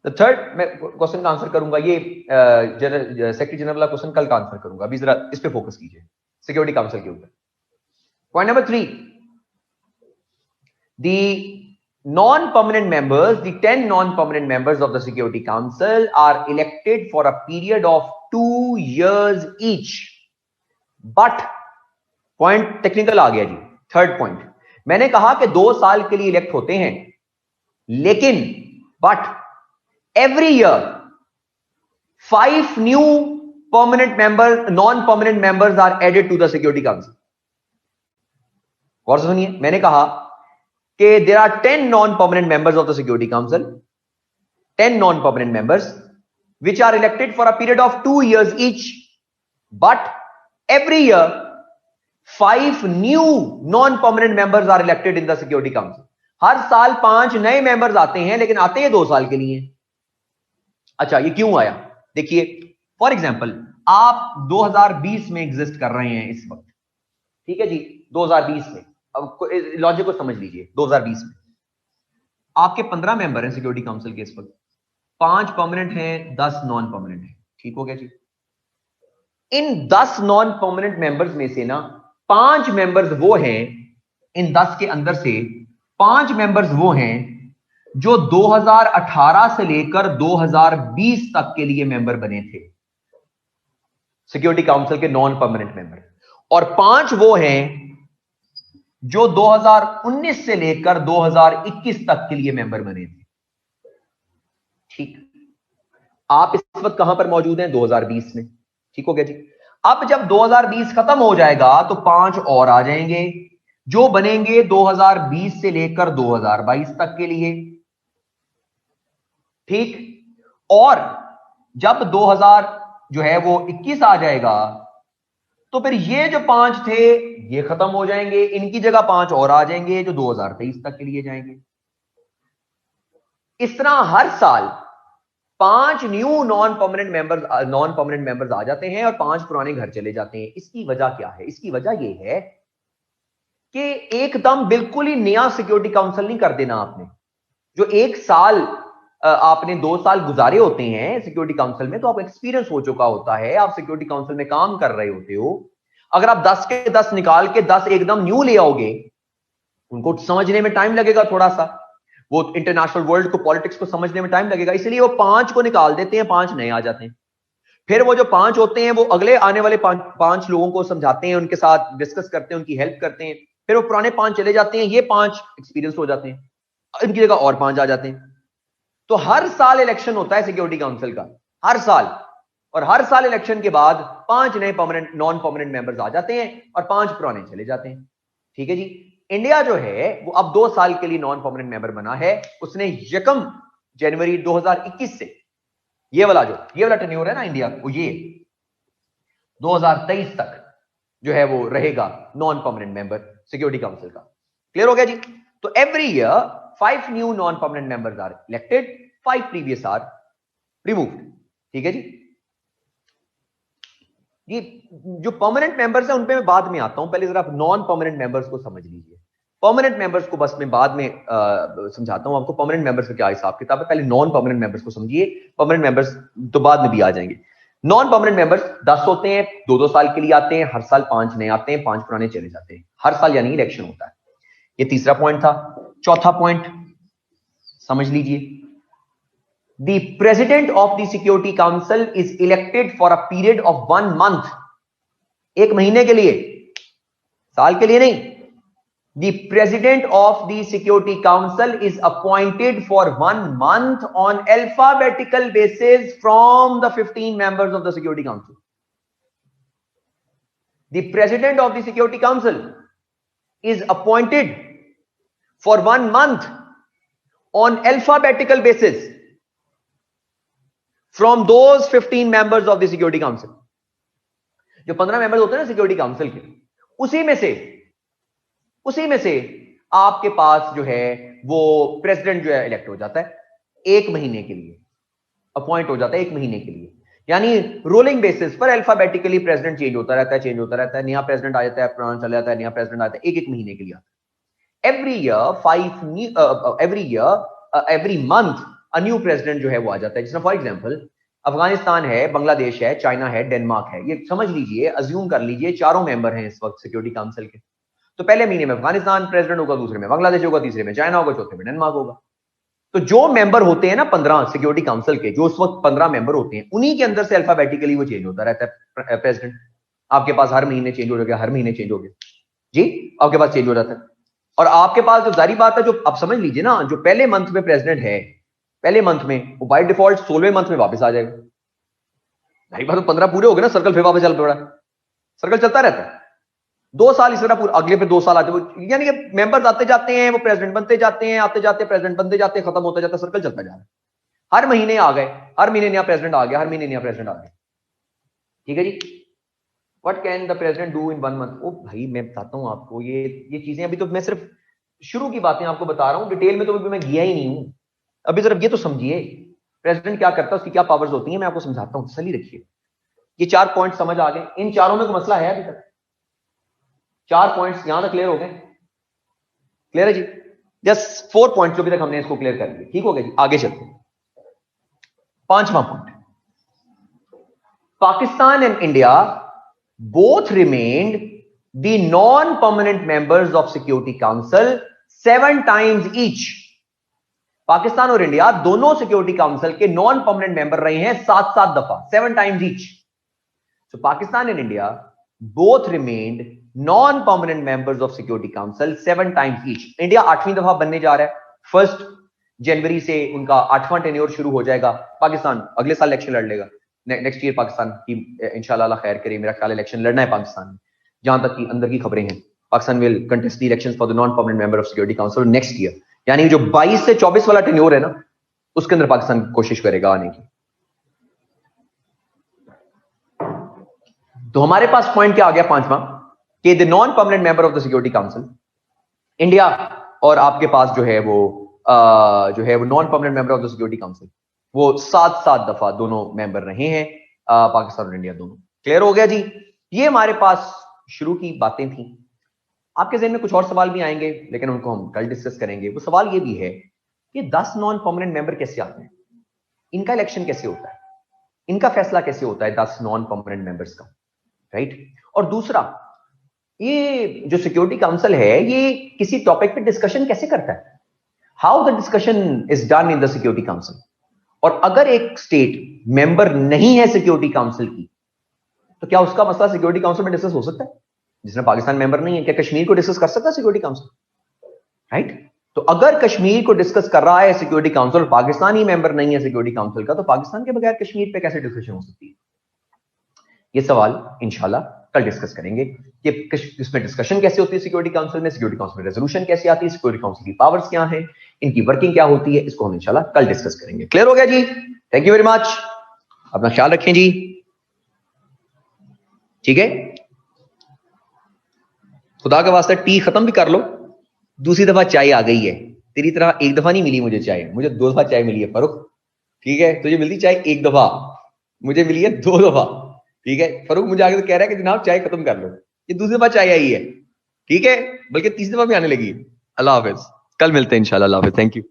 The third, मैं क्वेश्चन का आंसर करूंगा, ये सेक्रेटरी जनरल वाला क्वेश्चन कल का आंसर करूंगा, अभी जरा इस पे फोकस कीजिए, सिक्योरिटी काउंसिल के ऊपर। Point number 3, the non-permanent members, the 10 non-permanent members of the security council are elected for a period of 2 years each, but point technical आ गया जी। थर्ड पॉइंट, मैंने कहा कि 2 साल के लिए इलेक्ट होते हैं, लेकिन but every year 5 new permanent member, non permanent members are added to the security Council. और सुनिए, मैंने कहा कि there are 10 non permanent members of the security Council, 10 non permanent members which are elected for a period of 2 years each, but every year 5 new non-permanent members are elected in the security council. हर साल 5 नए मेंबर्स आते हैं, लेकिन आते हैं 2 साल के लिए। अच्छा, ये क्यों आया? देखिए, फॉर एग्जांपल आप 2020 में एग्जिस्ट कर रहे हैं इस वक्त, ठीक है जी, 2020 में, अब लॉजिक को समझ लीजिए। 2020 में आपके 15 मेंबर हैं सिक्योरिटी काउंसिल के इस वक्त, 5 परमानेंट हैं, 10 नॉन परमानेंट हैं, ठीक हो गया जी। इन 10 नॉन परमानेंट मेंबर्स में से ना 5 मेंबर्स वो हैं, इन 10 के अंदर से 5 मेंबर्स वो हैं जो 2018 से लेकर 2020 तक के लिए मेंबर बने थे सिक्योरिटी काउंसिल के नॉन परमानेंट मेंबर, और 5 वो हैं जो 2019 से लेकर 2021 तक के लिए मेंबर बने थे। ठीक, आप इस वक्त कहां पर मौजूद हैं? 2020 में, ठीक हो गया जी। अब जब 2020 खत्म हो जाएगा तो 5 और आ जाएंगे जो बनेंगे 2020 से लेकर 2022 तक के लिए, ठीक। और जब 2000 जो है वो 21 आ जाएगा तो फिर ये जो 5 थे ये खत्म हो जाएंगे, इनकी जगह 5 और आ जाएंगे जो 2023 तक के लिए जाएंगे। इस तरह हर साल 5 न्यू नॉन परमानेंट मेंबर्स आ जाते हैं और 5 पुराने घर चले जाते हैं। इसकी वजह क्या है? इसकी वजह यह है कि एकदम बिल्कुल ही नया सिक्योरिटी काउंसिल नहीं कर देना आपने। जो 1 साल आपने 2 साल गुजारे होते हैं सिक्योरिटी काउंसिल में, तो आपको एक्सपीरियंस हो चुका होता है, आप सिक्योरिटी काउंसिल में काम कर रहे होते हो। अगर आप 10 के 10 निकाल के 10 एकदम न्यू ले आओगे, उनको समझने में टाइम लगेगा थोड़ा सा, वो इंटरनेशनल वर्ल्ड को, पॉलिटिक्स को समझने में टाइम लगेगा, इसलिए वो 5 को निकाल देते हैं, 5 नए आ जाते हैं। फिर वो जो 5 होते हैं वो अगले आने वाले 5 लोगों को समझाते हैं, उनके साथ डिस्कस करते हैं, उनकी हेल्प करते हैं। फिर वो पुराने 5 चले जाते हैं, ये 5 एक्सपीरियंस हो जाते हैं, इनकी जगह और 5 आ जाते हैं। तो हर साल इलेक्शन होता है सिक्योरिटी काउंसिल का, हर साल, और हर साल इलेक्शन के बाद 5 नए परमानेंट नॉन परमानेंट मेंबर्स आ जाते हैं और 5 पुराने चले जाते हैं, ठीक है जी। इंडिया जो है वो अब 2 साल के लिए नॉन परमानेंट मेंबर बना है। उसने 1 जनवरी 2021 से ये वाला टेन्योर है ना इंडिया को, ये 2023 तक जो है वो रहेगा non permanent member security council का। क्लियर हो गया जी। तो every year 5 new non permanent members are elected, 5 previous are removed, ठीक है जी। ये जो परमानेंट मेंबर्स हैं उन पे मैं बाद में आता हूं, पहले जरा नॉन परमानेंट मेंबर्स को समझ लीजिए। परमानेंट मेंबर्स को बस मैं बाद में समझाता हूं आपको परमानेंट मेंबर्स का क्या हिसाब किताब है। पहले नॉन परमानेंट मेंबर्स को समझिए, परमानेंट मेंबर्स तो बाद में भी आ जाएंगे। नॉन परमानेंट मेंबर्स 10 होते हैं, 2-2 साल के लिए आते हैं, हर साल 5 नए आते हैं, 5 पुराने चले जाते हैं, हर साल यानी इलेक्शन होता है। ये तीसरा पॉइंट था। चौथा पॉइंट समझ लीजिए, The president of the security council is elected for a period of 1 month, 1 महीने के लिए, साल के लिए नहीं। The president of the security council is appointed for 1 month on alphabetical basis from the 15 members of the security council. The president of the security council is appointed for 1 month on alphabetical basis from those 15 members of the security council. जो 15 मेंबर्स होते हैं ना सिक्योरिटी काउंसिल के, उसी में से आपके पास जो है वो प्रेसिडेंट जो है इलेक्ट हो जाता है 1 महीने के लिए, अपॉइंट हो जाता है 1 महीने के लिए, यानी रोलिंग बेसिस पर अल्फाबेटिकली प्रेसिडेंट चेंज होता रहता है, चेंज होता रहता है, नया प्रेसिडेंट आ जाता है, पुराना चला जाता है, नया प्रेसिडेंट आता है, 1 महीने के लिए आता है। Every month a new president जो है वो आ जाता है। जिसमें फॉर एग्जांपल अफगानिस्तान है, बांग्लादेश है, चाइना है, डेनमार्क है, ये समझ लीजिए, अज्यूम कर लीजिए चारों मेंबर हैं इस वक्त सिक्योरिटी काउंसिल के। तो पहले महीने में अफगानिस्तान प्रेसिडेंट होगा, दूसरे में बांग्लादेश होगा, तीसरे में चाइना होगा, चौथे में डेनमार्क होगा। तो जो मेंबर होते हैं ना 15 सिक्योरिटी काउंसिल के, जो उस वक्त 15 मेंबर होते हैं, उन्हीं के अंदर से अल्फाबेटिकली वो चेंज होता रहता है प्रेसिडेंट। आपके पास हर महीने चेंज हो गया, हर महीने चेंज हो गया जी, आपके पास चेंज हो जाता है। और आपके पास जो जारी बात है, जो आप समझ लीजिए ना, जो पहले मंथ में प्रेसिडेंट है, पहले मंथ में, वो बाय डिफॉल्ट 16वें मंथ में वापस आ जाएगा। जारी बात, तो 15 पूरे हो गए ना, सर्कल फिर वापस चल पड़ा, सर्कल चलता रहता है। 2 साल इस तरह पूरा, अगले पे 2 साल आते हैं, यानी कि मेंबर्स आते जाते हैं, वो प्रेसिडेंट बनते जाते हैं, आते जाते प्रेसिडेंट बनते जाते हैं, खत्म होता जाता है, सर्कल चलता जा रहा है। हर महीने आ गए, हर महीने नया प्रेसिडेंट आ गया, हर महीने नया प्रेसिडेंट आ गया। ठीक है जी। What can the president do in 1 month? ओ भाई मैं बताता हूं आपको, ये चीजें अभी तो मैं सिर्फ शुरू की बातें आपको बता रहा हूं, डिटेल में तो अभी मैं गया ही नहीं हूं। अभी सिर्फ ये तो समझिए प्रेसिडेंट क्या करता है, उसकी क्या पावर्स होती हैं, मैं आपको समझाता हूं, तसल्ली रखिए। ये 4 पॉइंट समझ आ गए, इन चारों में कोई मसला है अभी तक? 4 पॉइंट्स यहां तक क्लियर हो गए? क्लियर है जी? जस्ट 4 पॉइंट्स जो अभी तक हमने इसको क्लियर कर लिया। ठीक हो गया जी, आगे चलते हैं। 5वां point, Pakistan and India both remained the non-permanent members of Security Council 7 times each. Pakistan और इंडिया दोनों सिक्योरिटी काउंसिल के नॉन परमानेंट मेंबर रहे हैं 7-7 दफा, 7 times each. So Pakistan and India both remained non-permanent members of Security Council 7 times each. India 8वीं दफा बनने जा रहा है, 1 जनवरी से उनका 8वां टेन्योर शुरू हो जाएगा। पाकिस्तान अगले साल इलेक्शन लड़ लेगा, नेक्स्ट ईयर पाकिस्तान की इंशाल्लाह अल्लाह खैर करे, मेरा ख्याल इलेक्शन लड़ना है पाकिस्तान में, जहां तक की अंदर की खबरें हैं। Pakistan will contest the elections for the non permanent member of security council next year, यानी जो 22 से 24 वाला टेन्योर है ना, उसके अंदर पाकिस्तान कोशिश करेगा आने की। तो हमारे पास पॉइंट क्या आ गया 5वां, कि the non permanent member of the security council, India और आपके पास जो है वो non permanent member of the security council, वो 7-7 दफा दोनों मेंबर रहे हैं, पाकिस्तान और इंडिया दोनों। क्लियर हो गया जी? ये हमारे पास शुरू की बातें थी। आपके ज़हन में कुछ और सवाल भी आएंगे, लेकिन उनको हम कल डिस्कस करेंगे। वो सवाल ये भी है कि 10 नॉन परमानेंट मेंबर कैसे आते हैं, इनका इलेक्शन कैसे होता है, इनका फैसला कैसे होता है 10 नॉन परमानेंट मेंबर्स का, राइट? और दूसरा, ये जो सिक्योरिटी काउंसिल है, ये किसी टॉपिक पे डिस्कशन कैसे करता है, how the discussion is done in the security Council. और अगर एक स्टेट मेंबर नहीं है सिक्योरिटी काउंसिल की, तो क्या उसका मसला सिक्योरिटी काउंसिल में डिस्कस हो सकता है? जिसमें पाकिस्तान मेंबर नहीं है, क्या कश्मीर को डिस्कस कर सकता है सिक्योरिटी काउंसिल, राइट? तो अगर कश्मीर को डिस्कस कर रहा है सिक्योरिटी काउंसिल, पाकिस्तान ही मेंबर नहीं है सिक्योरिटी काउंसिल का, तो पाकिस्तान के बगैर कश्मीर पे कैसे डिस्कशन हो सकती है? ये सवाल इंशाल्लाह कल डिस्कस करेंगे कि इसमें डिस्कशन कैसे होती है सिक्योरिटी काउंसिल में, सिक्योरिटी काउंसिल में रेजोल्यूशन कैसे आती है, सिक्योरिटी काउंसिल की पावर्स क्या हैं, इनकी वर्किंग क्या होती है, इसको हम इंशाल्लाह कल डिस्कस करेंगे। क्लियर हो गया जी? थैंक यू वेरी मच, अपना ख्याल रखें जी। ठीक है, खुदा का वास्ता टी खत्म भी कर लो, दूसरी दफा चाय आ गई है। तेरी तरह एक दफा नहीं मिली मुझे चाय, मुझे 2 दफा चाय मिली है फरूख। ठीक है, तुझे मिलती चाय 1 दफा, मुझे मिली है 2 दफा। ठीक है, फरूख मुझे आगे तो कह रहा है कि जनाब चाय खत्म कर लो, ये दूसरी दफा चाय आई है। ठीक है, बल्कि तीसरी दफा भी आने लगी। अल्लाह हाफिज, कल मिलते हैं इंशाल्लाह। अल्लाह हाफिज, थैंक यू।